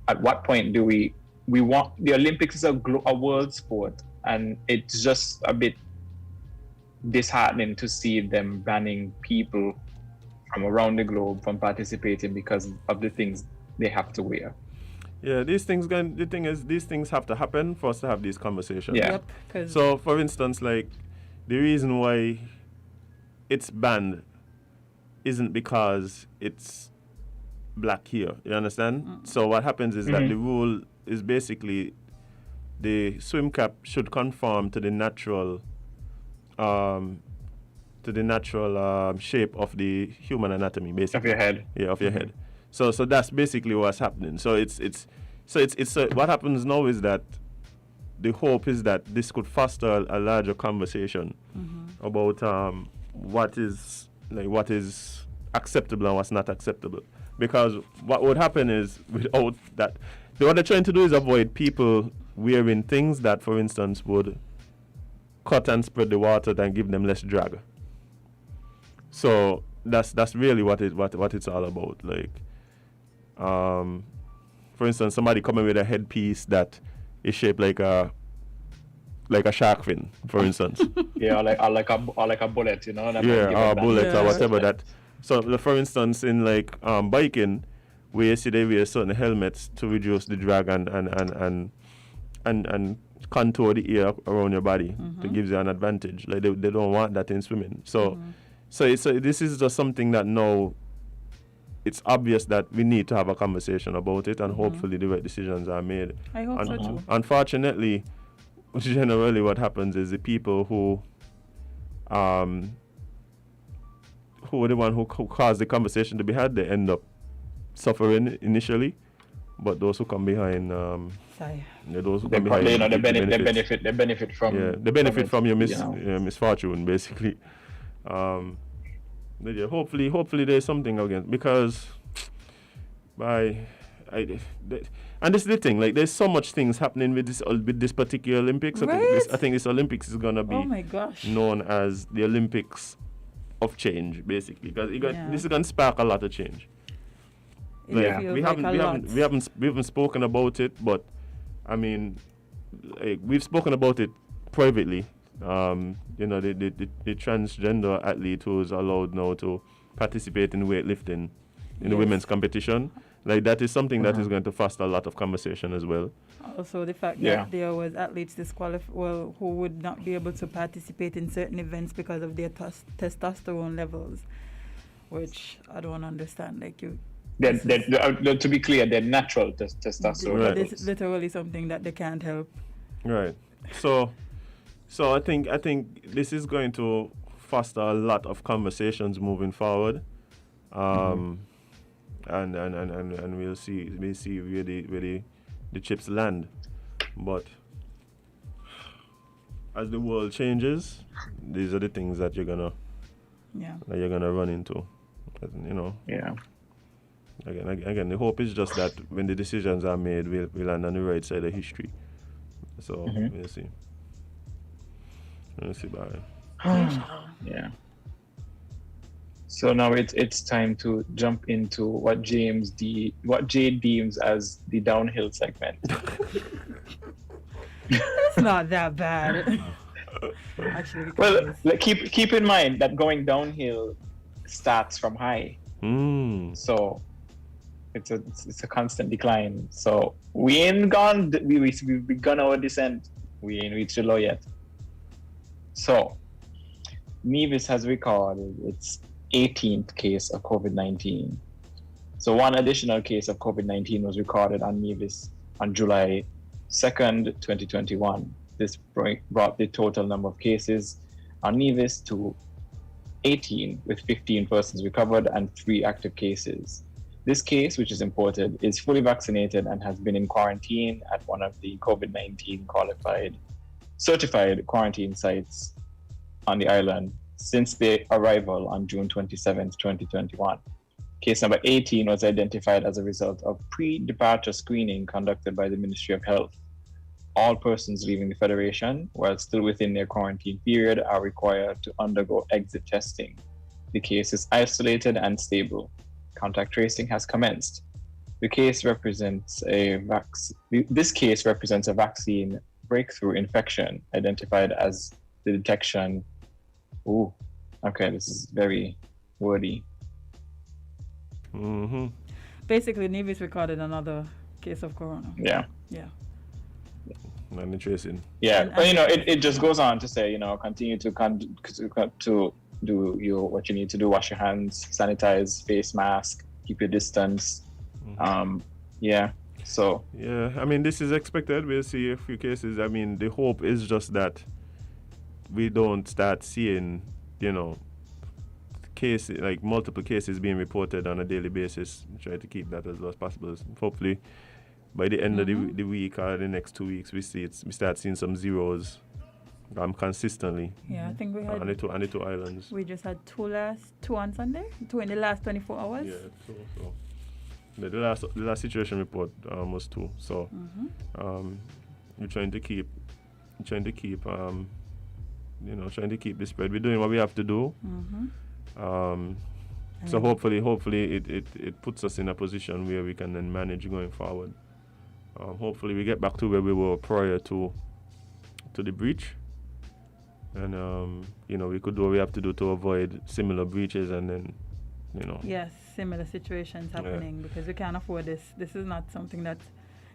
at what point do we want the Olympics is a world sport, and it's just a bit disheartening to see them banning people from around the globe from participating because of the things they have to wear. Yeah, the thing is, these things have to happen for us to have these conversations. Yeah. Yep, so, for instance, like, the reason why it's banned isn't because it's black here. You understand? So what happens is that the rule is basically the swim cap should conform to the natural shape of the human anatomy, basically. Of your head. Yeah, of your head. So that's basically what's happening. So it's what happens now is that the hope is that this could foster a larger conversation about what is acceptable and what's not acceptable. Because what would happen is, without that, what they're trying to do is avoid people wearing things that, for instance, would cut and spread the water and give them less drag. So that's really what it's all about. Like, for instance, somebody coming with a headpiece that is shaped like a shark fin, for instance. Yeah, or like a bullet, you know. Or a bullet or whatever that. So, for instance, in like biking, where you see they wear certain helmets to reduce the drag and contour the air around your body to give you an advantage. Like they don't want that in swimming. So this is just something that now it's obvious that we need to have a conversation about it, and hopefully the right decisions are made. I hope so too. Unfortunately, generally what happens is the people who are the one who caused the conversation to be had, they end up suffering initially, but those who come behind, those who come behind, they benefit from. They benefit from your misfortune, basically. Yeah, hopefully there's something again, because and this is the thing, like there's so much things happening with this particular Olympics. Right? I think this Olympics is gonna be known as the Olympics of change, basically, because this is gonna spark a lot of change. Like, we haven't spoken about it, but I mean, like, we've spoken about it privately. You know, the transgender athlete who is allowed now to participate in weightlifting in the women's competition, like that is something that is going to foster a lot of conversation as well. Also, the fact that there was athletes who would not be able to participate in certain events because of their testosterone levels, which I don't understand. Like to be clear, they're natural testosterone levels. This is literally something that they can't help. Right. So I think this is going to foster a lot of conversations moving forward, and we'll see where the chips land. But as the world changes, these are the things that you're gonna run into, you know. Yeah. Again, the hope is just that when the decisions are made, we'll land on the right side of history. So we'll see. Let's see about it. Yeah. So now it's time to jump into what Jade deems as the downhill segment. It's not that bad. Actually, well, keep in mind that going downhill starts from high. So it's a constant decline. So we ain't gone. We've begun our descent. We ain't reached the low yet. So, Nevis has recorded its 18th case of COVID-19. So one additional case of COVID-19 was recorded on Nevis on July 2nd, 2021. This brought the total number of cases on Nevis to 18, with 15 persons recovered and 3 active cases. This case, which is imported, is fully vaccinated and has been in quarantine at one of the COVID-19 certified quarantine sites on the island since their arrival on June 27, 2021. Case number 18 was identified as a result of pre-departure screening conducted by the Ministry of Health. All persons leaving the Federation, while still within their quarantine period, are required to undergo exit testing. The case is isolated and stable. Contact tracing has commenced. This case represents a vaccine breakthrough infection identified as the detection. Ooh, okay, this is very wordy. Mm-hmm. Basically, Nevis recorded another case of corona. Yeah. Yeah. And the tracing. Yeah, but it just goes on to say, continue to do what you need to do: wash your hands, sanitize, face mask, keep your distance. Yeah. So. Yeah, I mean, this is expected. We'll see a few cases. I mean, the hope is just that we don't start seeing, cases, like multiple cases being reported on a daily basis. Try to keep that as low as possible. Hopefully, by the end of the week or the next 2 weeks, we start seeing some zeros consistently. Yeah, I think we had on the two islands. We just had two on Sunday, 2 in the last 24 hours. Yeah, so. The last situation report was 2. So we're trying to keep trying to keep the spread. We're doing what we have to do. So hopefully it puts us in a position where we can then manage going forward. Hopefully we get back to where we were prior to the breach, and we could do what we have to do to avoid similar breaches, and then yes, similar situations happening, because we can't afford this. This is not something that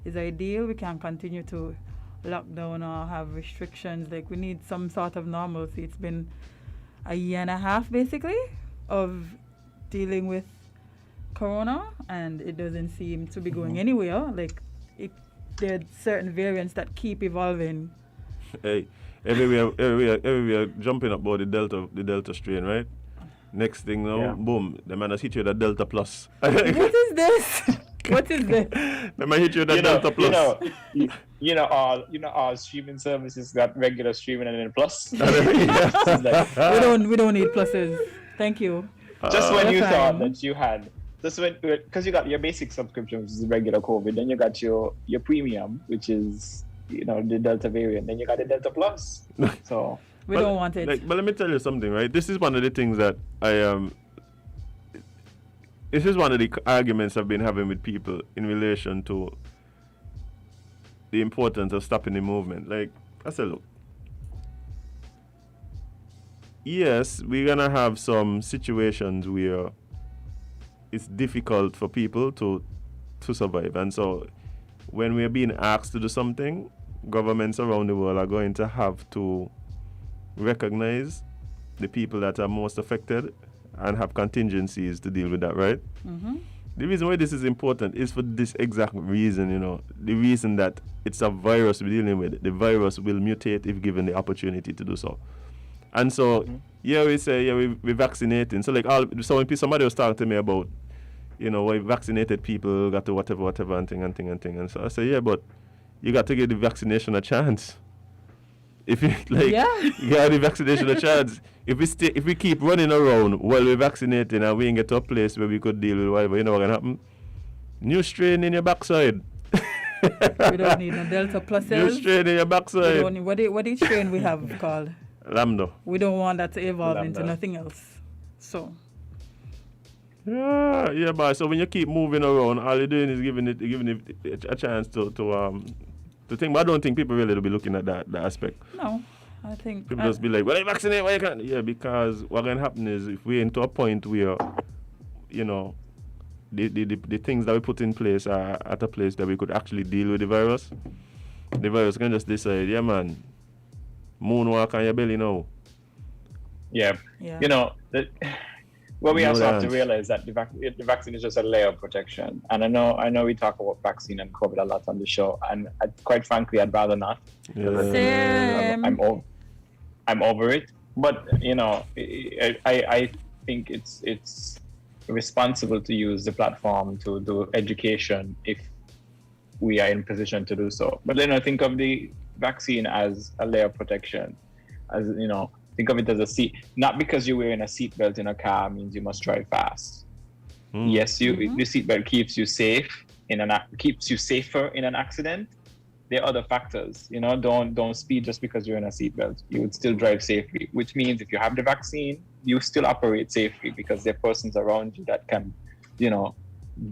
is ideal. We can't continue to lock down or have restrictions. Like, we need some sort of normalcy. It's been a year and a half basically of dealing with corona, and it doesn't seem to be going anywhere. Like, there are certain variants that keep evolving. Hey, everywhere jumping up about the Delta strain, right? Next thing now, boom, the man has hit you with a Delta Plus. What is this? What is this? The man hit you with a Delta Plus. Our streaming services got regular streaming and then plus. We don't need pluses. Thank you. Just when you thought that you had, because you got your basic subscription, which is the regular COVID, then you got your premium, which is the Delta variant, then you got the Delta Plus. So we don't want it. But let me tell you something, right? This is one of the things that this is one of the arguments I've been having with people in relation to the importance of stopping the movement. Like, I said, look, yes, we're gonna have some situations where it's difficult for people to survive, and so when we're being asked to do something, governments around the world are going to have to recognize the people that are most affected and have contingencies to deal with that, right? The reason why this is important is for this exact reason, the reason that it's a virus we're dealing with. The virus will mutate if given the opportunity to do so. And so, we say, we're vaccinating. So when somebody was talking to me about, why vaccinated people got to whatever and thing. And so I say, but you got to give the vaccination a chance. If you you got the vaccination a chance. If we keep running around while we're vaccinating and we ain't get to a place where we could deal with whatever, you know what's gonna happen? New strain in your backside. We don't need no Delta Plus. New strain in your backside. What the strain we have called? Lambda. We don't want that to evolve into nothing else. So. Yeah, but so when you keep moving around, all you're doing is giving it a chance to think. But I don't think people really will be looking at that aspect. No, I think people just be like, "Well, I vaccinate, why you can't?" Yeah, because what's gonna happen is if we're into a point where, the things that we put in place are at a place that we could actually deal with the virus can just decide, yeah, man, moonwalk on your belly now. Yeah. What we also have to realize that the vaccine is just a layer of protection. And I know we talk about vaccine and COVID a lot on the show, and quite frankly, I'd rather not. Same. I'm over it. But I think it's responsible to use the platform to do education if we are in position to do so. But then I think of the vaccine as a layer of protection, as think of it as a seat. Not because you're wearing a seatbelt in a car means you must drive fast. Yes, the seatbelt keeps you safe keeps you safer in an accident. There are other factors, don't speed just because you're in a seatbelt. You would still drive safely, which means if you have the vaccine, you still operate safely because there are persons around you that can,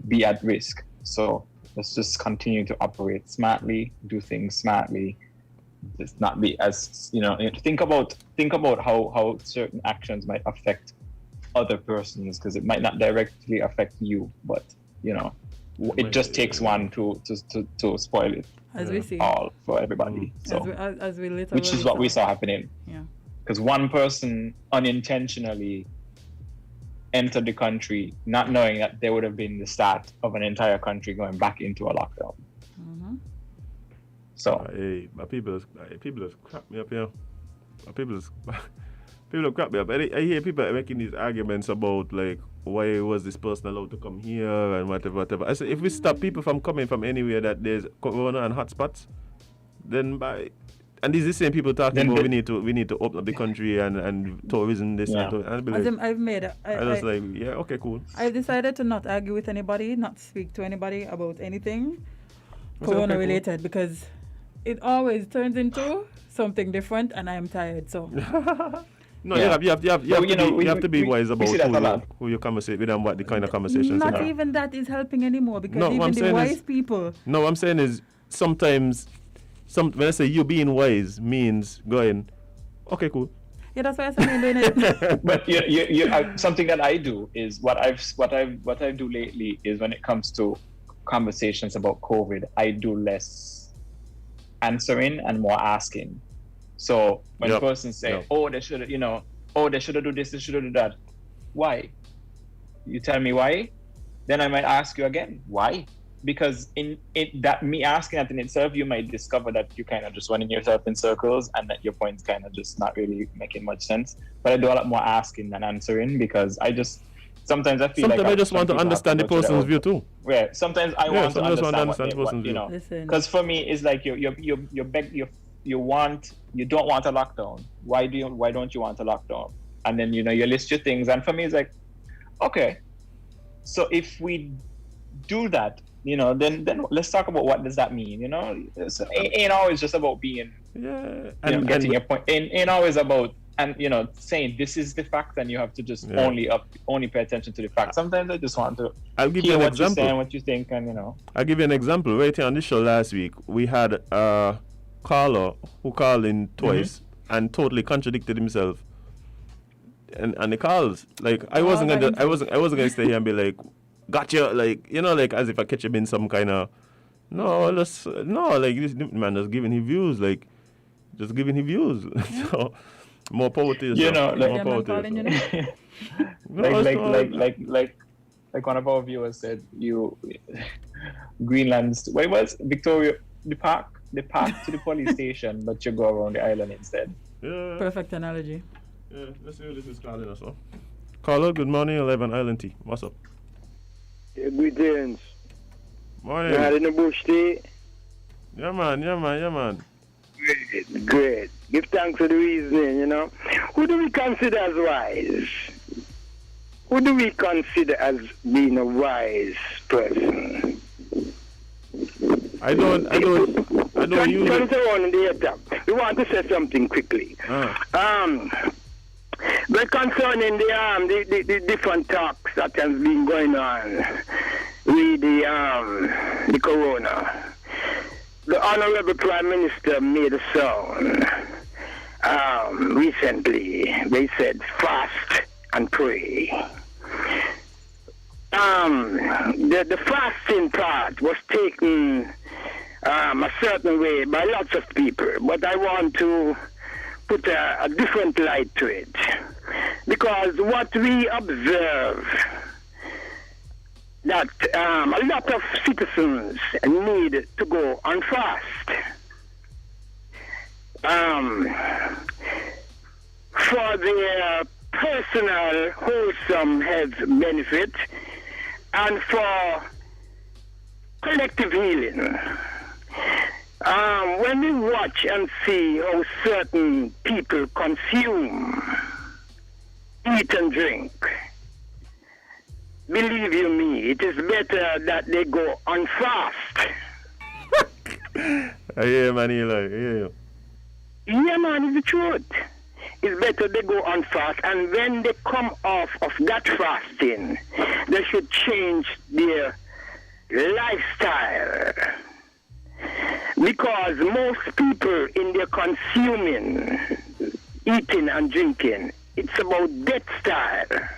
be at risk. So let's just continue to operate smartly, do things smartly. Just not be as, think about how certain actions might affect other persons, because it might not directly affect you, but, it just takes one to spoil it. As we see. All for everybody. So, as we literally which is what we saw happening. Yeah. Because one person unintentionally entered the country, not knowing that there would have been the start of an entire country going back into a lockdown. So, my people crap me up here. My people crap me up. I hear people making these arguments about like why was this person allowed to come here and whatever. I say if we stop people from coming from anywhere that there's corona and hotspots, then and these are the same people talking about we need to open up the country and tourism this and be like, okay, cool. I've decided to not argue with anybody, not speak to anybody about anything corona related, because it always turns into something different and I am tired. So no, you have to be wise about who you conversate with and what the kind of conversations. Not even that is helping anymore, because even the wise people. No, what I'm saying is sometimes when I say you being wise means going, okay, cool. Yeah, that's why I'm doing it. But something that I do is what I do lately is when it comes to conversations about COVID, I do less answering and more asking. So when persons say, they should have, they should have do this, they should have do that. Why? You tell me why, then I might ask you again, why? Because that me asking that in itself, you might discover that you kind of just running yourself in circles and that your point's kind of just not really making much sense. But I do a lot more asking than answering, because sometimes I feel I just want to understand the person's view too. Yeah, sometimes I want to understand the person's view. Because for me, it's like you don't want a lockdown. Why don't you want a lockdown? And then you list your things, and for me it's like, okay, so if we do that, then let's talk about what does that mean. It ain't always just about being getting your point. Ain't always about saying this is the fact and you have to just only pay attention to the fact. Sometimes I just want to hear what you're saying, what you think, and I'll give you an example. Right here on this show last week, we had a caller who called in twice and totally contradicted himself. And the calls, like I wasn't gonna stay here and be like, gotcha, like as if I catch him in some kind of this man just giving his views, so more power to yourself. Like one of our viewers said, Greenland's what it was, Victoria, the park to the police station, but you go around the island instead. Yeah. Perfect analogy. Yeah, let's see who this is calling us. Caller, good morning, 11 Island Tea. What's up? Yeah, greetings. Morning. You had in the bush tea? Yeah, man. Great. Give thanks for the reasoning, Who do we consider as wise? Who do we consider as being a wise person? I don't use it. We want to say something quickly. But concerning the different talks that has been going on with the corona, the Honorable Prime Minister made a song recently. They said fast and pray. The fasting part was taken a certain way by lots of people, but I want to put a different light to it, because what we observe that a lot of citizens need to go on fast for their personal, wholesome health benefit and for collective healing. When we watch and see how certain people consume, eat and drink, believe you me, it is better that they go on fast. I hear man, Eli. I hear you. Yeah, man, it's the truth. It's better they go on fast, and when they come off of that fasting, they should change their lifestyle. Because most people in their consuming, eating and drinking, it's about death style.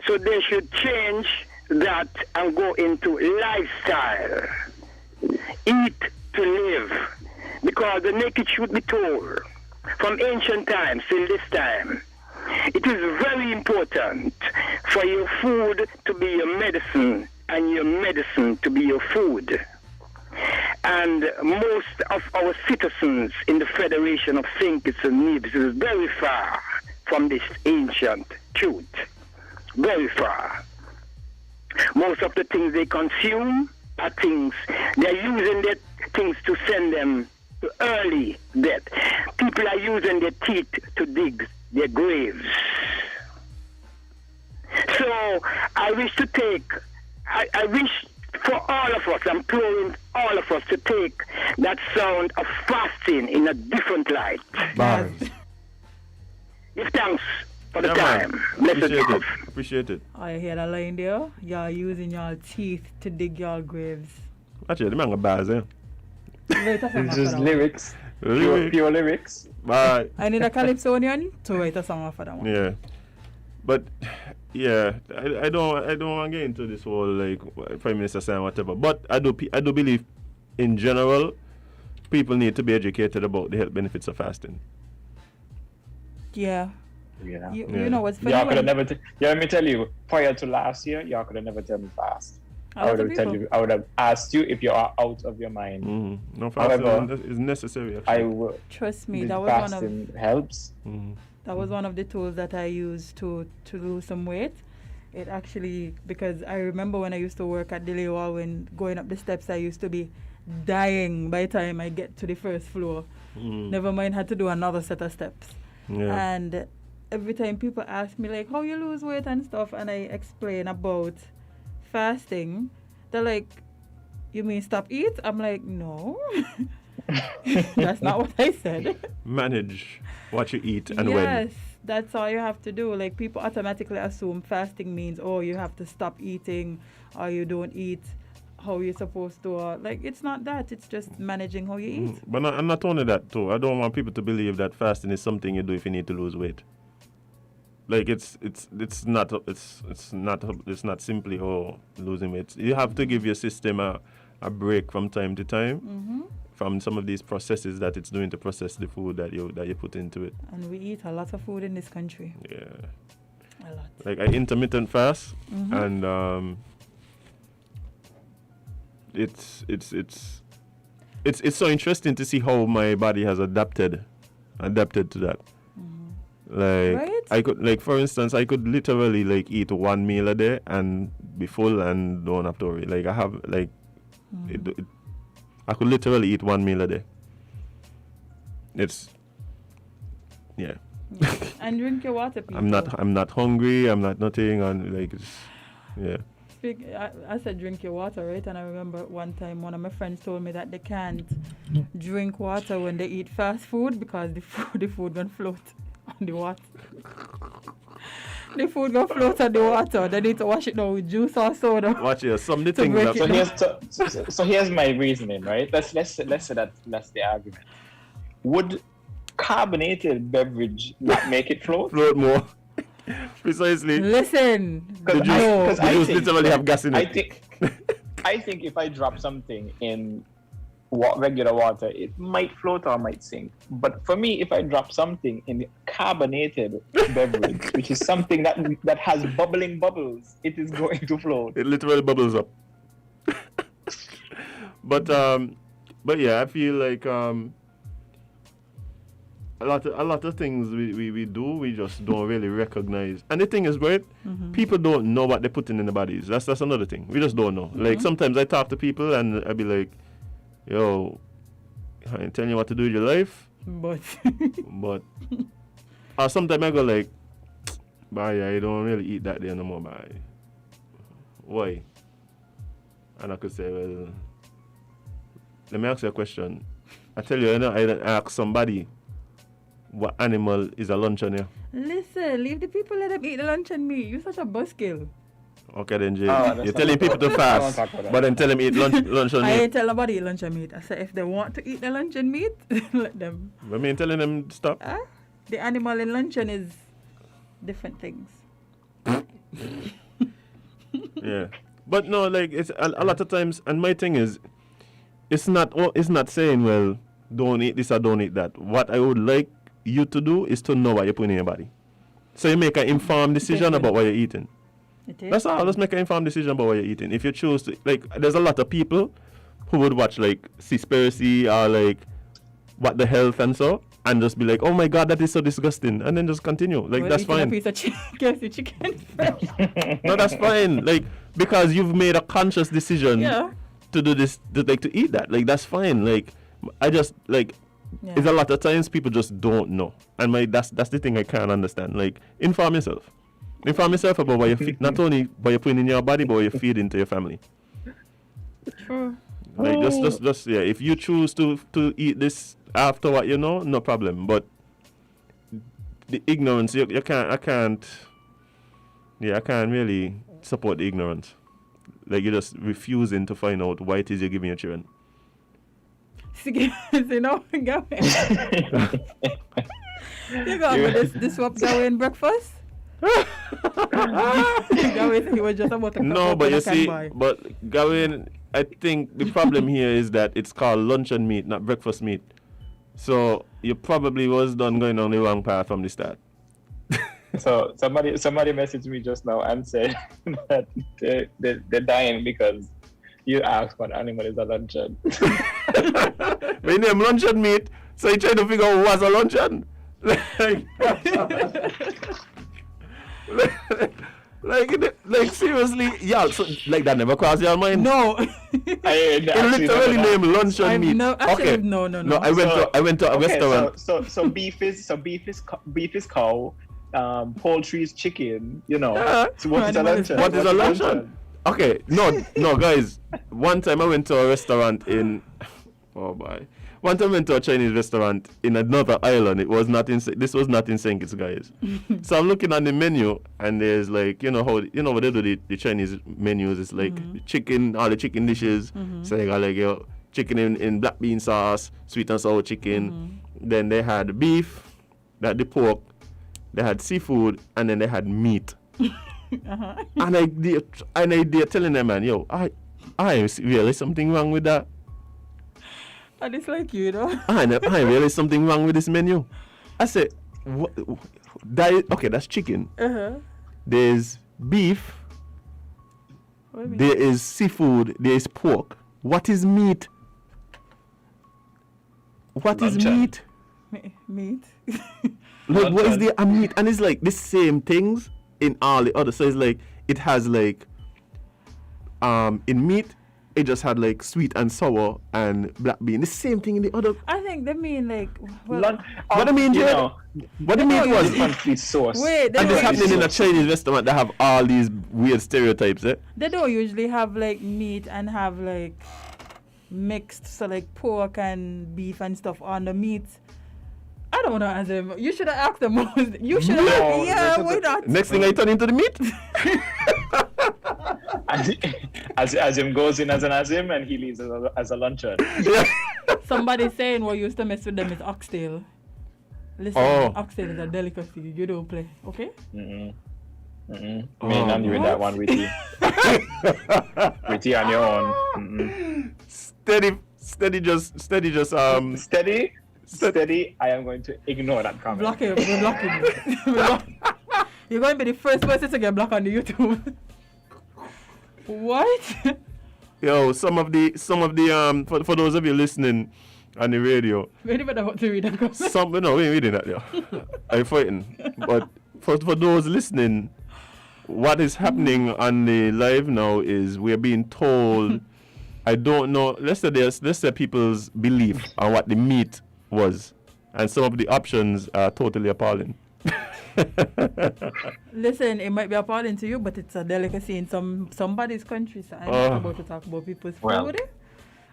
So they should change that and go into lifestyle. Eat to live. Because the naked should be told. From ancient times till this time, it is very important for your food to be your medicine and your medicine to be your food. And most of our citizens in the Federation of St Kitts and Nevis is very far from this ancient truth. Very far. Most of the things they consume are things, they're using their things to send them to early death. People are using their teeth to dig their graves. So I wish to take, I wish for all of us, I'm imploring all of us to take that sound of fasting in a different light. Bars. Give thanks for the time. Blessed love. Appreciate it. I hear that line there. Y'all using your teeth to dig your graves. Actually, the man got bars, eh? It's just lyrics. Lyrics. Pure lyrics. But I need a calypsonian to write a song for that one. yeah, but yeah, I don't want to get into this whole like Prime Minister saying whatever. But I do believe, in general, people need to be educated about the health benefits of fasting. Yeah. Yeah. You know what's funny? Y'all could have never. Let me tell you. Prior to last year, y'all could have never tell me fast. I would have asked you if you are out of your mind. Mm-hmm. No, fasting is necessary. Actually. I will. Trust me, that was one of fasting helps. Mm-hmm. That was one of the tools that I used to lose some weight. It actually, because I remember when I used to work at Delay Wall, when going up the steps, I used to be dying by the time I get to the first floor. Never mind, had to do another set of steps. Yeah. And every time people ask me like, how you lose weight and stuff, and I explain about fasting, they're like, you mean stop eat? I'm like, no. That's not what I said. Manage what you eat and yes, when. Yes, that's all you have to do. Like, people automatically assume fasting means, oh, you have to stop eating or you don't eat how you're supposed to. Like, it's not that. It's just managing how you eat. But not only that too. I don't want people to believe that fasting is something you do if you need to lose weight. Like it's not simply losing weight. You have to give your system a break from time to time from some of these processes that it's doing to process the food that you put into it. And we eat a lot of food in this country. Yeah, a lot. Like I intermittent fast, and it's so interesting to see how my body has adapted to that. Like right? I could, like for instance, I could literally like eat one meal a day and be full and don't have to worry. Like I have like, I could literally eat one meal a day. It's yeah. And drink your water, people. I'm not hungry. I'm not nothing. And like it's, yeah. I said drink your water, right? And I remember one time one of my friends told me that they can't drink water when they eat fast food because the food won't float on the water. The food will float on the water. They need to wash it down with juice or soda. Watch here. Some of the things. So here's my reasoning, right? Let's say that's the argument. Would carbonated beverage not make it float? Float more. Precisely. Listen. The juice literally have gas in it. I think if I drop something in regular water, it might float or might sink. But for me, if I drop something in carbonated beverage, which is something that has bubbling bubbles, it is going to float. It literally bubbles up. But yeah, I feel like a lot of things we do, we just don't really recognize. And the thing is, right, people don't know what they're putting in the bodies. That's another thing. We just don't know. Like, sometimes I talk to people and I be like, yo, I ain't telling you what to do with your life. But or sometimes I go like, bye, I don't really eat that there no more, bye. Why? And I could say, well, let me ask you a question. I tell you, I ask somebody what animal is a luncheon here. Listen, leave the people, let them eat the luncheon meat. You're such a buskill. Okay then, Jade. You're telling people to fast, but then tell them eat luncheon meat. I ain't tell nobody eat luncheon meat. I said if they want to eat the luncheon meat, let them. I mean, telling them stop. The animal in luncheon is different things. Yeah. But no, like, it's a lot of times, and my thing is, it's not saying, well, don't eat this or don't eat that. What I would like you to do is to know what you're putting in your body. So you make an informed decision about what you're eating. That's all. Let's make an informed decision about what you're eating. If you choose to, like, there's a lot of people who would watch, like, Seaspiracy or, like, What the Health and so, and just be like, oh my God, that is so disgusting. And then just continue. Like, that's fine. A piece of chicken fresh. No, that's fine. Like, because you've made a conscious decision to do this, to eat that. Like, that's fine. Like, I just, like, it's a lot of times people just don't know. And that's the thing I can't understand. Like, inform yourself. Inform yourself about what you not only what you're putting in your body, but what you feed into your family. Sure. Like, just if you choose to eat this after what you know, no problem. But the ignorance, I can't really support the ignorance. Like, you're just refusing to find out what it is you're giving your children. You know, go you got this swap going breakfast? He was just about to no, but you see, but Gavin, I think the problem here is that it's called luncheon meat, not breakfast meat. So you probably was done going on the wrong path from the start. So somebody messaged me just now and said that they're dying because you asked what animal is a luncheon. My name luncheon meat, so you trying to figure out what's a luncheon. Like seriously, yeah. So, like, that never crossed your mind? No. It literally named luncheon meat. No. I went to a restaurant. So beef is cow. Poultry is chicken. You know. So what is a luncheon? What is a luncheon? Okay, no, guys. One time I went to a restaurant in. Oh boy. One time I went to a Chinese restaurant in another island. This was not in St Kitts, guys. So I'm looking on the menu, and there's like, you know what they do the Chinese menus. It's like chicken, all the chicken dishes. So they got like chicken in black bean sauce, sweet and sour chicken. Then they had beef, they had the pork, they had seafood, and then they had meat. And they're telling them, man, yo, I really something wrong with that. And it's like, you know. I realize something wrong with this menu. I said, that's chicken. There's beef. There is seafood. There is pork. What is meat? What is meat? Meat. Like, what is the meat? And it's like the same things in all the other. So it's like, it has like, in meat, it just had like sweet and sour and black bean. The same thing in the other. I think they mean like. Well, what I mean, Jade? What the meat was? Wait, and this happening in a Chinese restaurant that have all these weird stereotypes, eh? They don't usually have like meat and have like mixed, so like pork and beef and stuff on the meat. I don't know, Azem. You should have asked them. You should have. Yeah, why not? Next thing I turn into the meat. Azem goes in as an Azem and he leaves as a luncheon. Somebody saying what used to mess with them is oxtail. Listen, oxtail is a delicacy. You don't play, okay? Me and you in that one, Witty. Witty on your own. Steady. Steady, I am going to ignore that comment. Block him. We're blocking you. You're going to be the first person to get blocked on the YouTube. What? Yo, some of the for those of you listening, on the radio. We don't know what to read. No, we ain't reading that there. I'm fighting. But for those listening, what is happening on the live now is we're being told, I don't know, let's say people's belief on what the meat was. And some of the options are totally appalling. Listen, it might be appalling to you, but it's a delicacy in somebody's country. So I'm not about to talk about people's food.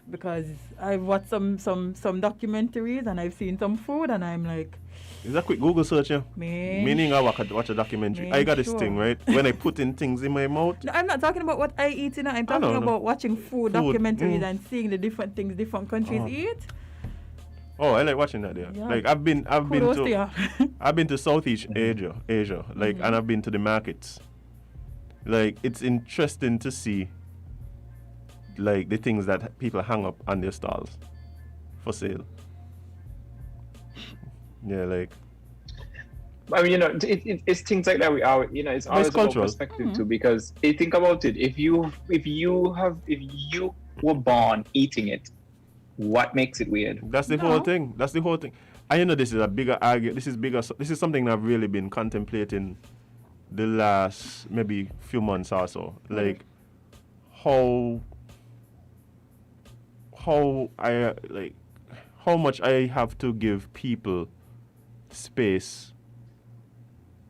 Because I've watched some documentaries and I've seen some food and I'm like... It's a quick Google search, yeah? Meaning I watch a documentary. I got this thing, right? When I put in things in my mouth... No, I'm not talking about what I eat, I'm talking about watching food documentaries and seeing the different things different countries eat. Oh, I like watching that there. Yeah. Like I've been to Southeast Asia, like, and I've been to the markets. Like, it's interesting to see like the things that people hang up on their stalls for sale. Yeah, like. I mean, it's things like that. It's always about perspective too. Because think about it. If you were born eating it, what makes it weird? That's the whole thing. I know this is a bigger argument. This is something that I've really been contemplating the last maybe few months or so. Like how much I have to give people space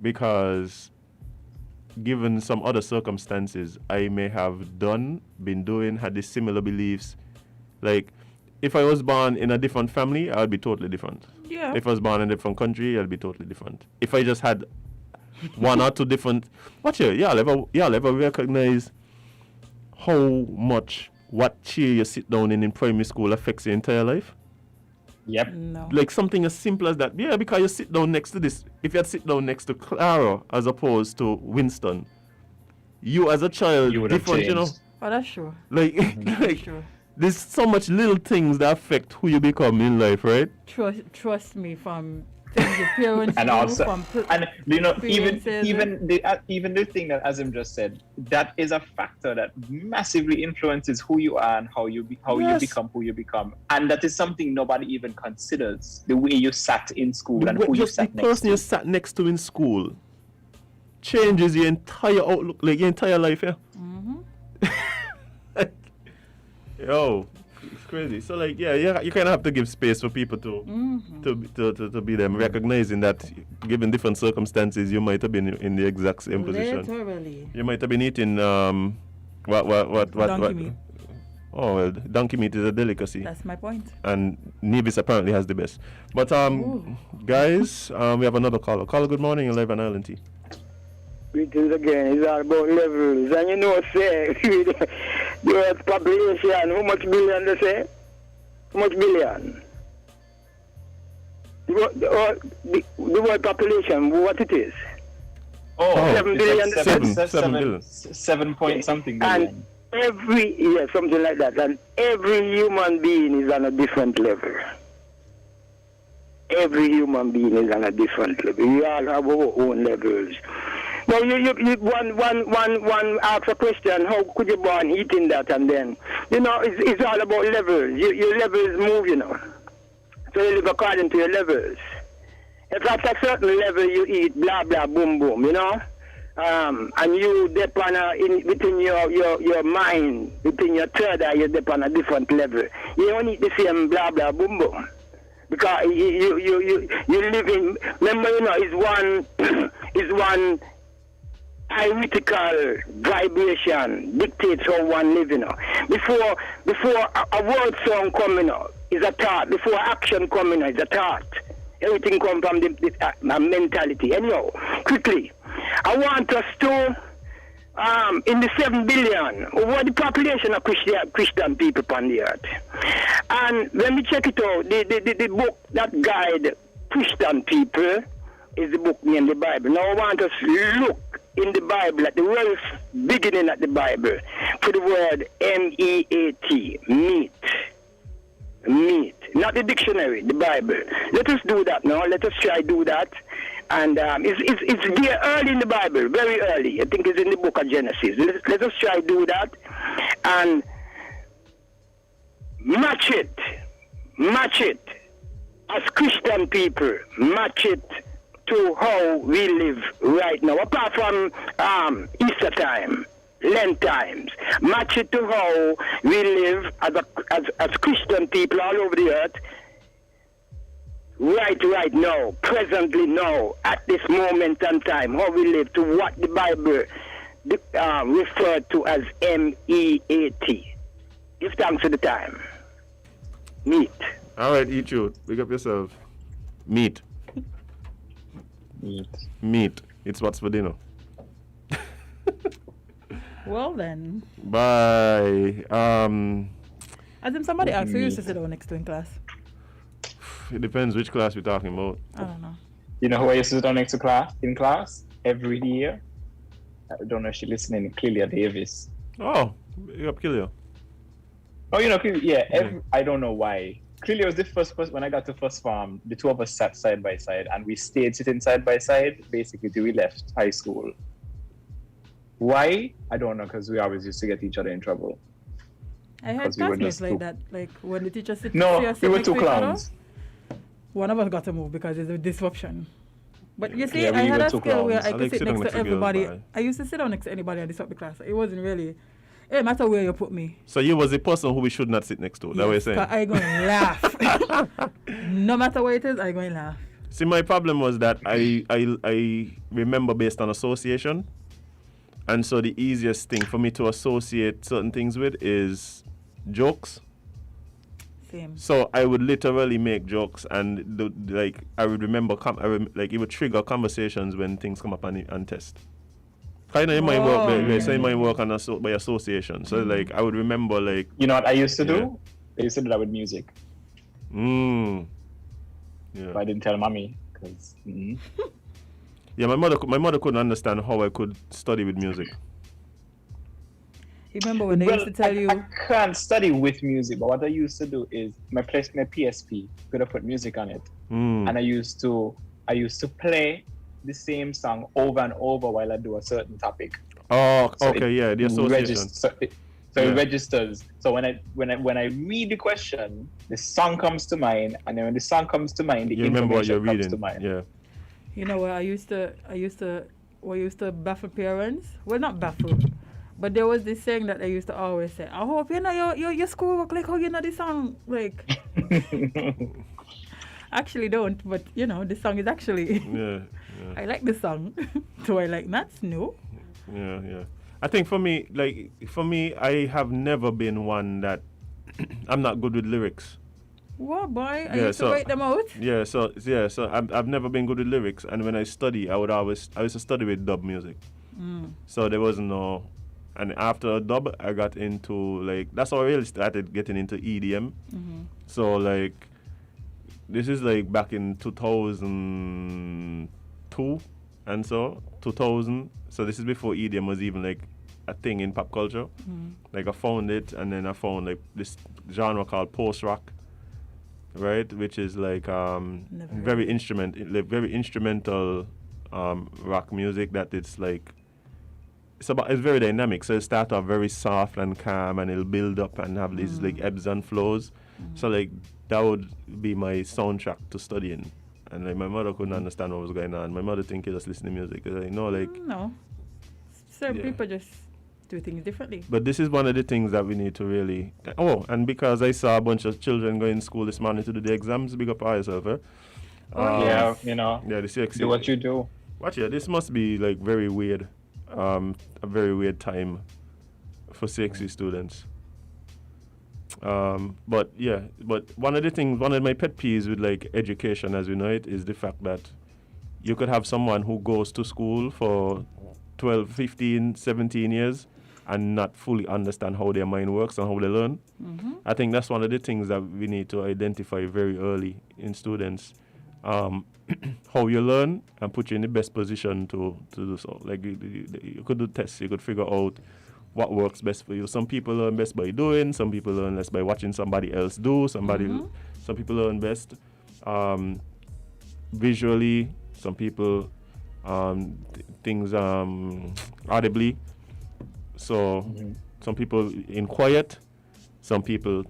because given some other circumstances I may have been doing, had the similar beliefs. Like if I was born in a different family, I'd be totally different. Yeah. If I was born in a different country, I'd be totally different. If I just had one or two different... Y'all ever recognize how much what chair you sit down in primary school affects your entire life? Yep. No. Like something as simple as that. Yeah, because you sit down next to this. If you had sit down next to Clara as opposed to Winston, you as a child, you would different, have changed. Oh, that's true. Like, there's so much little things that affect who you become in life, right? Trust me, from things your parents and do, also, even the thing that Azem just said, that is a factor that massively influences who you are and how you become who you become, and that is something nobody even considers. The way you sat in school and who you sat next to. The person you sat next to in school changes your entire outlook, like your entire life, yeah. Yo, it's crazy. So like, you kind of have to give space for people to be them, recognizing that given different circumstances, you might have been in the exact same position. Literally. You might have been eating what? Donkey meat. Oh well, donkey meat is a delicacy. That's my point. And Nevis apparently has the best. But guys, we have another caller. Caller, good morning. You're live on Island T. Greetings again. It's all about levels. And you know, say, the Earth's population, how much billion they say? How much billion? The world population, what it is? 7 billion. Like 7 billion. 7 point something billion. And something like that. And every human being is on a different level. Every human being is on a different level. We all have our own levels. Now, one asks a question, how could you born eating that? And then, it's all about levels. Your levels move, So you live according to your levels. If at a certain level you eat blah, blah, boom, boom, and you depend within your mind, within your third eye, you depend on a different level. You don't eat the same blah, blah, boom, boom. Because you live in, remember, is one theoretical vibration dictates how one lives, Before a word song coming out is a thought. Before action coming out is a thought. Everything comes from the mentality. Anyhow, quickly, I want us to, in the 7 billion, what the population of Christian people on the earth. And when we check it out, the book that guide Christian people is the book named the Bible. Now I want us to look in the Bible, at the very beginning of the Bible, for the word M-E-A-T, meat. Meat. Not the dictionary, the Bible. Let us do that now. Let us try do that. And it's there early in the Bible, very early. I think it's in the book of Genesis. Let us try do that and match it match it as Christian people, match it to how we live right now, apart from Easter time, Lent times. Match it to how we live as Christian people all over the earth, right now, presently now, at this moment in time, how we live to what the Bible referred to as MEAT. Give thanks for the time. Meat. All right, eat you. Big up yourself. Meat. Meat. It's what's for dinner. Well then. Bye. As if somebody asked who used to sit down next to in class. It depends which class we're talking about. I don't know. You know who I used to sit down next to in class every year? I don't know if she's listening. Clelia Davis. Oh, you up Clelia. Oh, you know, yeah. I don't know why. Clelia was the first person when I got to first farm. The two of us sat side by side, and we stayed sitting side by side basically till we left high school. Why? I don't know, because we always used to get each other in trouble. I had classmates like that. Like when the teacher sit No, we were two clowns. One of us got to move because there's a disruption. But you see, Yeah, I had a skill clowns. where I could like sit sitting next to next to girls, everybody. bye. I used to sit down next to anybody and disrupt the class. It wasn't really. It didn't matter where you put me. So you was the person who we should not sit next to. That's what you're saying? I going to laugh. No matter what it is, I going to laugh. See, my problem was that I remember based on association. And so the easiest thing for me to associate certain things with is jokes. Same. So I would literally make jokes, and I would remember, it would trigger conversations when things come up on test. Kind of in my work, so in my work by association. So like I would remember like. You know what I used to do? I used to do that with music. Yeah. But I didn't tell mommy because. Yeah, my mother couldn't understand how I could study with music. You remember when they used to tell you? I can't study with music, but what I used to do is my PSP could have put music on it, and I used to play the same song over and over while I do a certain topic. Oh, so okay, yeah, the association. It registers. So when I read the question, the song comes to mind, and then when the song comes to mind, the you remember what you're information reading. comes to mind. Yeah. You know what I used to baffle parents. Well, not baffle, but there was this saying that I used to always say, I hope you know your schoolwork like how you know the song like. Actually don't, but you know the song is actually. Yeah. I like the song. Do I like nuts? No. Yeah. I think for me, I have never been one that I'm not good with lyrics. What, boy? I used to write them out. Yeah, so I've never been good with lyrics, and when I study, I used to study with dub music. So there was no, and after dub, I got into that's how I really started getting into EDM. So this is back in 2002, and so 2000. So this is before EDM was even a thing in pop culture. I found it, and then I found this genre called post rock. Right, which is very instrumental rock music that it's very dynamic. So it starts off very soft and calm, and it'll build up and have these ebbs and flows. So that would be my soundtrack to studying. And my mother couldn't understand what was going on. My mother think you just listen to music. No, certain people just do things differently. But this is one of the things that we need to really. Oh, and because I saw a bunch of children going to school this morning to do the exams, big up yourself, eh? Yeah, you know. Yeah, the CXC. Do what you do. Watch it. This must be very weird, a very weird time for CXC students. But one of my pet peeves with education, as we know it, is the fact that you could have someone who goes to school for 12, 15, 17 years and not fully understand how their mind works and how they learn. I think that's one of the things that we need to identify very early in students. How you learn and put you in the best position to do so. You could do tests, you could figure out what works best for you. Some people learn best by doing, some people learn best by watching somebody else do, some people learn best visually, some people things audibly. So some people in quiet, Some people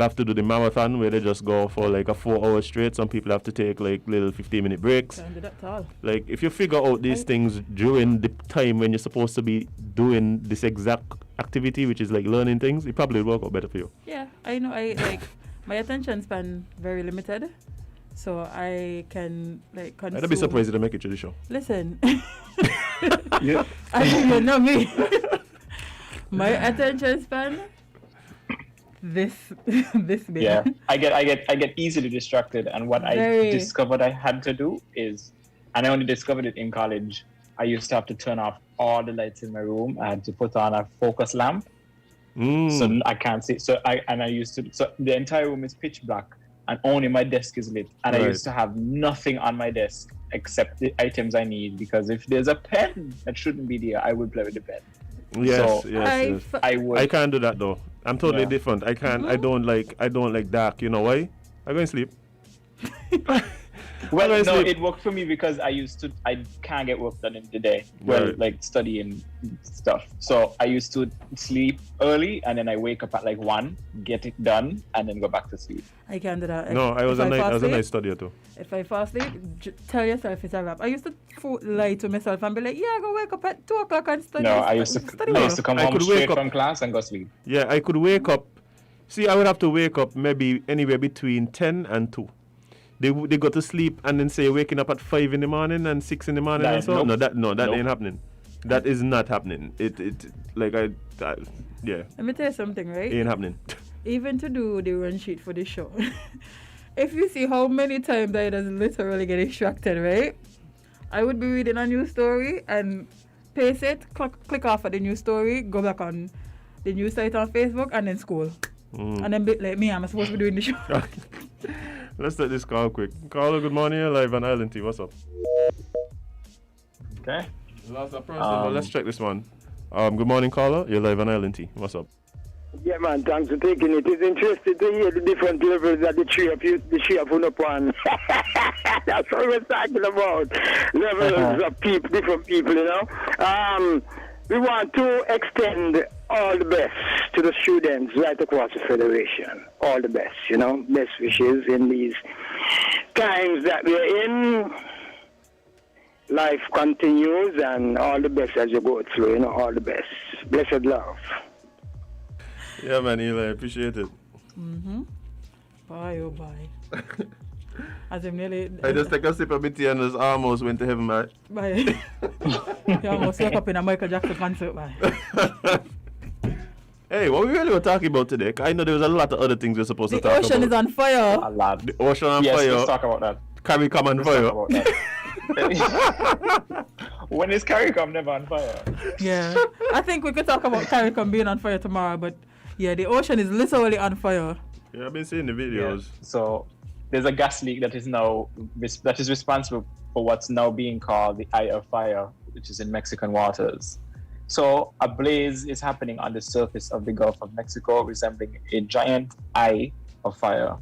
have to do the marathon where they just go for like a 4 hour straight. Some people have to take like little 15-minute breaks. Can't do that at all. Like if you figure out these things during the time when you're supposed to be doing this exact activity, which is like learning things, it probably will work out better for you. Yeah, I know. I like my attention span very limited, so I can like consume. I'd be surprised if they make it to the show. Listen, Yeah. I think you know me. My attention span. This big. Yeah, I get easily distracted, and what I discovered I had to do is, and I only discovered it in college. I used to have to turn off all the lights in my room. I had to put on a focus lamp, so I can't see. So the entire room is pitch black, and only my desk is lit. And I used to have nothing on my desk except the items I need, because if there's a pen that shouldn't be there, I would play with the pen. Yes, so yes. I can't do that though. I'm totally different. I can't. I don't like dark. You know why? I go and sleep. Well, no, it worked for me because I can't get work done in the day. Well, like studying stuff. So I used to sleep early, and then I wake up at like 1, get it done, and then go back to sleep. I can't do that. No, I was a night studier too. If I fall asleep, tell yourself it's a wrap. I used to lie to myself and be like, yeah, go wake up at 2 o'clock and study. No, I used to come home straight from class and go sleep. Yeah, I could wake up. See, I would have to wake up maybe anywhere between 10 and 2. They go to sleep and then say waking up at 5 in the morning and 6 in the morning and so on. That ain't happening. That is not happening. Yeah. Let me tell you something, right? Ain't happening. Even to do the run sheet for the show, if you see how many times I just literally get distracted, right? I would be reading a news story and paste it, click off at the news story, go back on the news site on Facebook, and then school. And then be like me, I'm supposed to be doing the show. Let's take this call quick. Caller, good morning. You're live on Island T. What's up? Okay. Last person, but let's check this one. Good morning, caller. You're live on Island T. What's up? Yeah, man. Thanks for taking it. It's interesting to hear the different levels that the three of you up on. That's what we're talking about. Levels of people, different people, you know. We want to extend all the best to the students right across the Federation. All the best, you know. Best wishes in these times that we're in. Life continues, and all the best as you go through, you know, all the best. Blessed love. Yeah, man, Eli, appreciate it. Bye, oh bye. I just take a sip of tea and just almost went to heaven, man. Bye. You almost woke up in a Michael Jackson concert, bye. Hey, what we really were talking about today? I know there was a lot of other things we're supposed to talk about. The ocean is on fire. A lot. The ocean on fire. Yes, let's talk about that. CARICOM on fire. When is CARICOM never on fire? Yeah. I think we could talk about CARICOM being on fire tomorrow, but yeah, the ocean is literally on fire. Yeah, I've been seeing the videos. Yeah. So there's a gas leak that is responsible for what's now being called the Eye of Fire, which is in Mexican waters. So a blaze is happening on the surface of the Gulf of Mexico, resembling a giant eye of fire.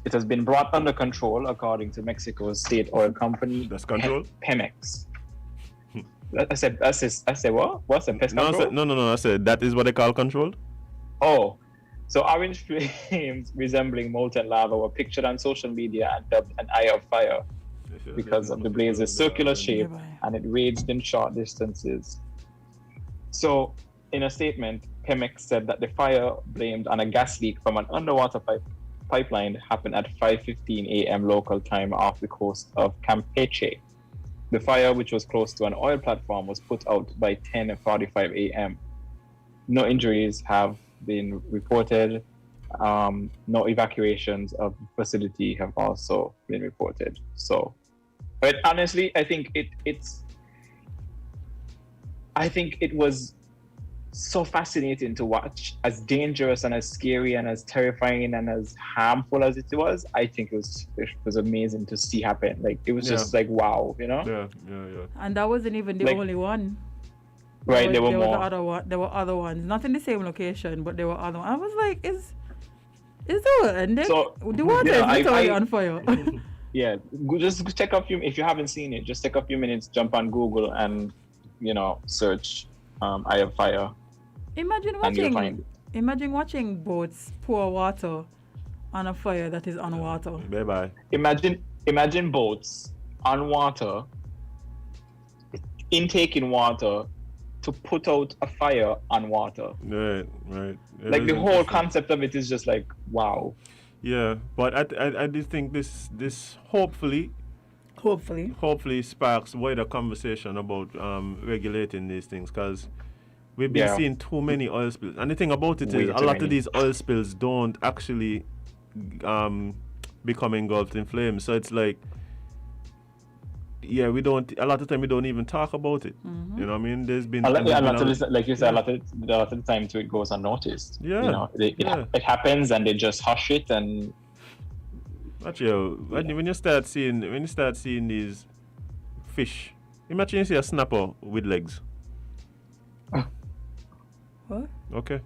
It has been brought under control, according to Mexico's state oil company, Pemex. I said what? What's the pest control? No. I said that is what they call controlled. Oh, so orange flames resembling molten lava were pictured on social media and dubbed an eye of fire because of the blaze's circular shape, and it raged in short distances. So, in a statement, Pemex said that the fire blamed on a gas leak from an underwater pipeline happened at 5:15 a.m. local time off the coast of Campeche. The fire, which was close to an oil platform, was put out by 10:45 a.m. No injuries have been reported. No evacuations of the facility have also been reported. So, but honestly, I think it was so fascinating to watch. As dangerous and as scary and as terrifying and as harmful as it was, I think it was amazing to see happen. Like it was just like wow, you know? Yeah. And that wasn't even the only one. Right, there were more. There were other ones, not in the same location, but there were other ones. I was like, is the world ending? So, the water is literally on fire. Yeah, just take a few. If you haven't seen it, just take a few minutes, jump on Google, and search "Eye of Fire." Imagine Imagine watching boats pour water on a fire that is on water. Bye-bye. Imagine boats on water, intaking water to put out a fire on water. Right. Like the whole concept of it is just like, wow. Yeah, but I do think this hopefully sparks wider conversation about regulating these things, because we've been seeing too many oil spills. And the thing about it is, a lot of these oil spills don't actually become engulfed in flames. So it's like, a lot of time we don't even talk about it. Mm-hmm. You know what I mean? There's been like you said, a lot of the time too, it goes unnoticed. Yeah. You know, it happens and they just hush it and. But when you start seeing these fish, imagine you see a snapper with legs. What? Okay.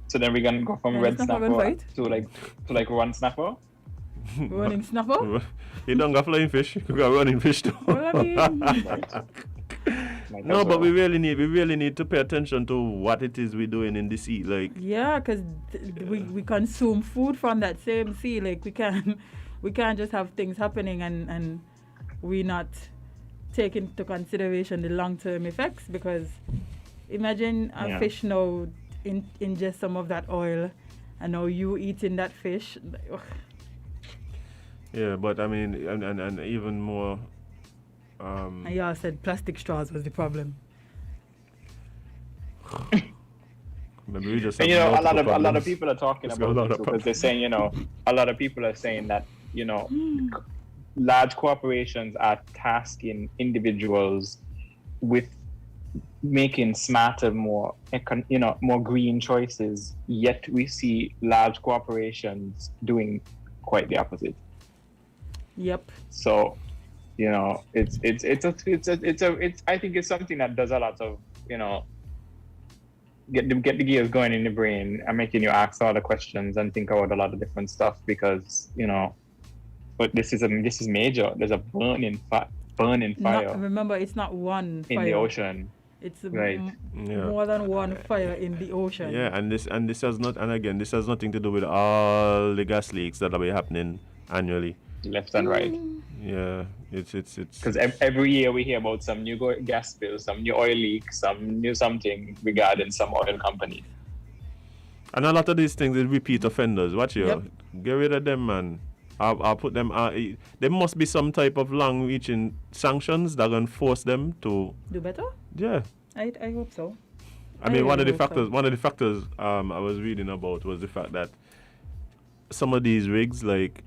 So then we can go from red snapper to like one snapper. Running snapper? You don't got flying fish. You got running fish too. Well, I mean, no, but we really need to pay attention to what it is we're doing in the sea. Like, yeah, because we consume food from that same sea. Like we can't just have things happening and we not take into consideration the long-term effects. Because imagine a fish now ingest some of that oil, and now you eating that fish. Ugh. Yeah, but I mean, and even more. And y'all said plastic straws was the problem. Maybe we just. And a lot of people are talking about it because they're saying, a lot of people are saying that, large corporations are tasking individuals with making smarter, more green choices. Yet we see large corporations doing quite the opposite. Yep. So, it's I think it's something that does a lot of, get the gears going in the brain and making you ask all the questions and think about a lot of different stuff, because, but this is major. There's a burning fire. Remember, it's not one fire in the ocean. It's more than one fire in the ocean. Yeah, and this has nothing to do with all the gas leaks that are happening annually. Left and right. Yeah, it's because every year we hear about some new gas spill, some new oil leak, some new something regarding some oil company. And a lot of these things is repeat offenders. Watch you, get rid of them, man. I'll put them. There must be some type of long-reaching sanctions that can force them to do better. Yeah, I hope so. I mean, one of the factors I was reading about was the fact that some of these rigs, like,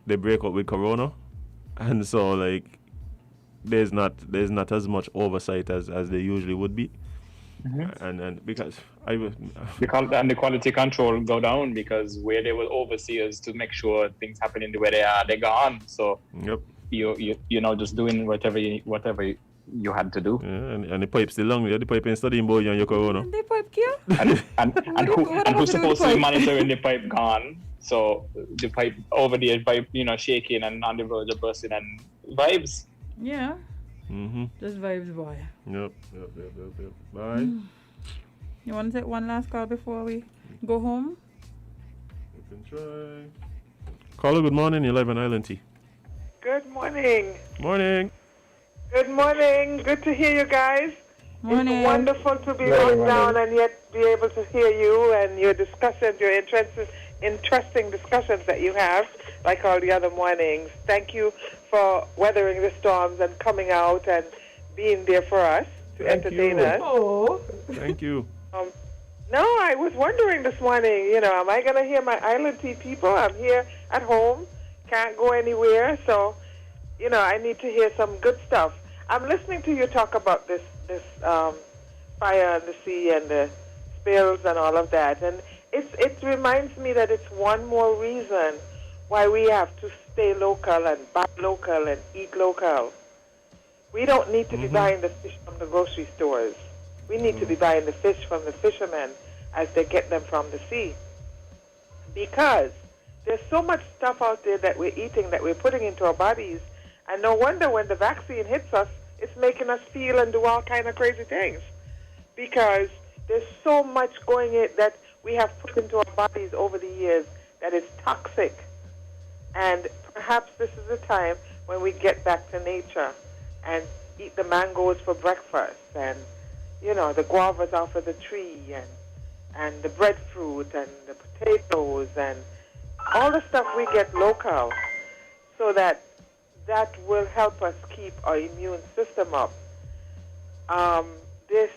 they break up with Corona, and so like there's not as much oversight as there usually would be. Mm-hmm. And because the quality control go down, because where they will oversee us to make sure things happen in the way they are, they're gone. So you're just doing whatever you had to do. Yeah, and the pipe still long. The pipe ain't studying boy and your Corona. The pipe here. And who's supposed to be monitoring the pipe gone? So the pipe over there, shaking and on the verge of bursting, and vibes. Yeah. Mm-hmm. Just vibes, boy. Yep. Bye. You want to take one last call before we go home? You can try. Caller, good morning. You're live on Island Tea. Good morning. Morning. Good morning. Good to hear you guys. Morning. It's wonderful to be locked down and yet be able to hear you and your discussions, your interesting discussions that you have, like all the other mornings. Thank you for weathering the storms and coming out and being there for us to entertain us. Oh. Thank you. No, I was wondering this morning, am I going to hear my Island Tea people? I'm here at home, can't go anywhere, so, I need to hear some good stuff. I'm listening to you talk about this fire on the sea and the spills and all of that, and it reminds me that it's one more reason why we have to stay local and buy local and eat local. We don't need to be buying the fish from the grocery stores. We need to be buying the fish from the fishermen as they get them from the sea. Because there's so much stuff out there that we're eating, that we're putting into our bodies, and no wonder when the vaccine hits us, it's making us feel and do all kind of crazy things. Because there's so much going in that we have put into our bodies over the years that is toxic. And perhaps this is the time when we get back to nature and eat the mangoes for breakfast and, you know, the guavas off of the tree and the breadfruit and the potatoes and all the stuff we get local, so that will help us keep our immune system up. This,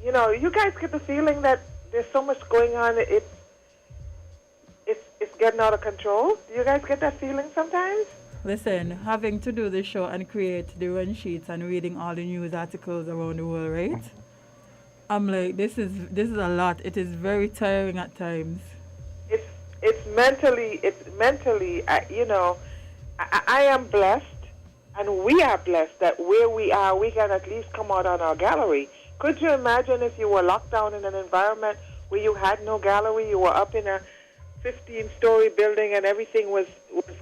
you know, you guys get the feeling that there's so much going on, it's getting out of control. Do you guys get that feeling sometimes? Listen, having to do this show and create the run sheets and reading all the news articles around the world, right? I'm like, this is a lot. It is very tiring at times. It's mentally, you know, I am blessed, and we are blessed that where we are, we can at least come out on our gallery. Could you imagine if you were locked down in an environment where you had no gallery, you were up in a 15-story building and everything was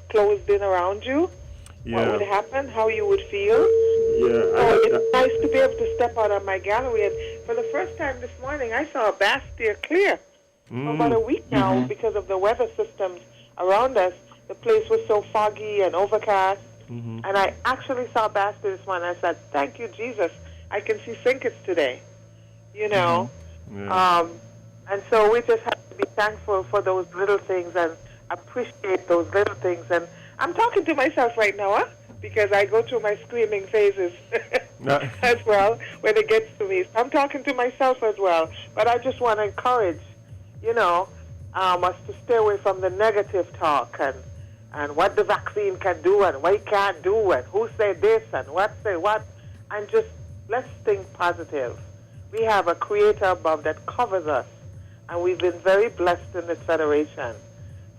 closed in around you? Yeah. What would happen? How you would feel? Yeah. So it's nice to be able to step out on my gallery. And for the first time this morning, I saw a bass steer clear. For about a week now, because of the weather systems around us, the place was so foggy and overcast. And I actually saw bass steer this morning. I said, thank you, Jesus. I can see St Kitts today. You know? And so we just have to be thankful for those little things and appreciate those little things. And I'm talking to myself right now, because I go through my screaming phases as well when it gets to me. So I'm talking to myself as well. But I just want to encourage, you know, us to stay away from the negative talk and what the vaccine can do and what it can't do and who said this and what say what. And just let's think positive. We have a creator above that covers us. And we've been very blessed in this federation.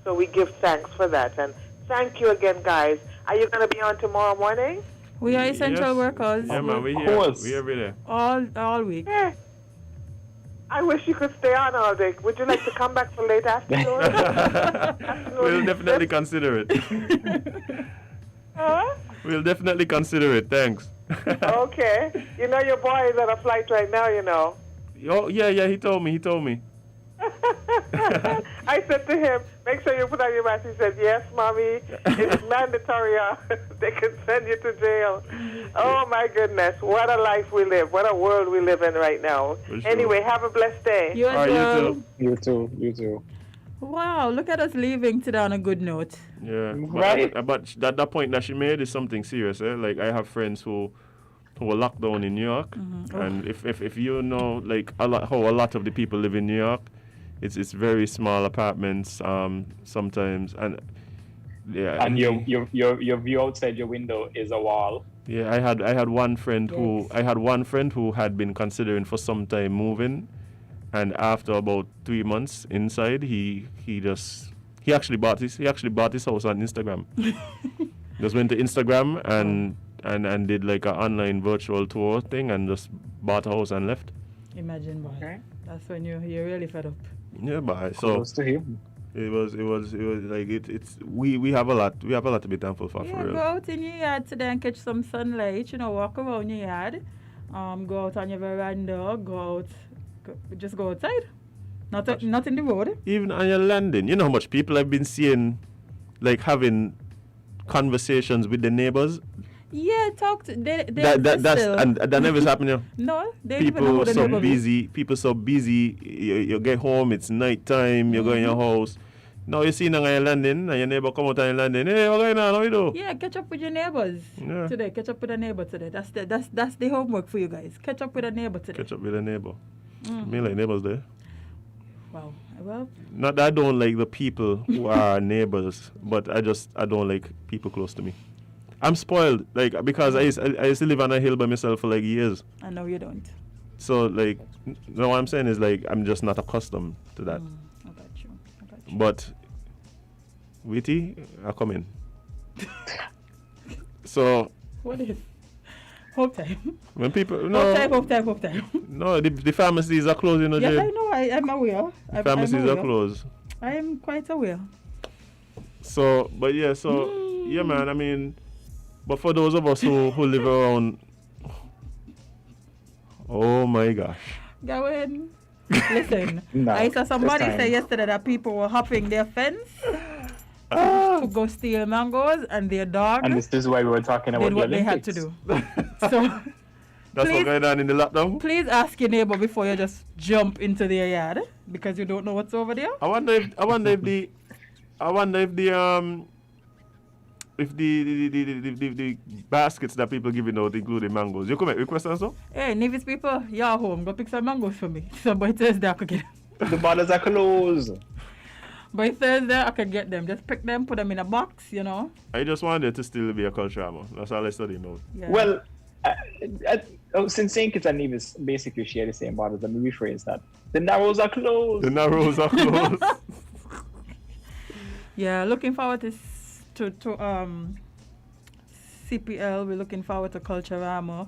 So we give thanks for that. And thank you again, guys. Are you going to be on tomorrow morning? We are essential workers. Yeah, man, we're here. We're every day. All week. Yeah. I wish you could stay on all day. Would you like to come back for late afternoon? We'll definitely consider it. Huh? We'll definitely consider it. Thanks. Okay. You know your boy is on a flight right now, you know. Oh, yeah, he told me. I said to him, make sure you put on your mask. He said, yes, Mommy, it's mandatory. They can send you to jail. Oh, my goodness. What a life we live. What a world we live in right now. Sure. Anyway, have a blessed day. You as well. You too. Wow, look at us leaving today on a good note. Yeah. Right. But that point that she made is something serious. Like, I have friends who were locked down in New York. And if you know, like, how a lot of the people live in New York, it's very small apartments sometimes, and yeah. And your view outside your window is a wall. Yeah, I had one friend who had been considering for some time moving, and after about 3 months inside, he actually bought his house on Instagram. Just went to Instagram and did like an online virtual tour thing and just bought a house and left. Imagine, boy. Okay. That's when you're really fed up. Yeah, but so close to him. It was like we have a lot to be thankful for real. Go out in your yard today and catch some sunlight, you know, walk around your yard. Go out on your veranda, just go outside. Not in the road. Even on your landing. You know how much people I've been seeing like having conversations with the neighbors. Yeah, talk to that never happened. No, they people so busy. People so busy. You get home, it's night time. You go in your house. Now you see your landing, and your neighbor come out on your landing. Hey, what going on? How you do? Yeah, catch up with your neighbors today. Catch up with a neighbor today. That's the homework for you guys. Catch up with a neighbor today. Catch up with a neighbor. Me like neighbors there. Wow. Well. Not that I don't like the people who are neighbors, but I don't like people close to me. I'm spoiled, like, because I used to live on a hill by myself for like years. I know you don't. So, like, what I'm saying is, like, I'm just not accustomed to that. I got you. But, Witty, I come in. So. What is? Hope time. When people, Hope time. No, the pharmacies are closed, you know. Yes, I know. I'm aware. The pharmacies are closed. I am quite aware. So, but yeah, yeah, man, I mean. But for those of us who live around, oh my gosh. Go in. Listen, No, I saw somebody this time. say yesterday that people were hopping their fence to go steal mangoes, and their dog And this is why we were talking about did the what they had to Olympics. do. So That's please, what going on in the lockdown? please ask your neighbor before you just jump into their yard because you don't know what's over there. I wonder if the baskets that people giving out including mangoes. You come make request also? Hey, Nevis people, you're home. Go pick some mangoes for me. So by Thursday I could get them. The borders are closed. By Thursday I could get them. Just pick them, put them in a box, you know. I just wanted to still be a culture, man. That's all I study now. Yeah. Well, since St Kitts and Nevis basically share the same borders, let me rephrase that. The Narrows are closed. The Narrows are closed. Yeah, looking forward to CPL. We're looking forward to Culturama.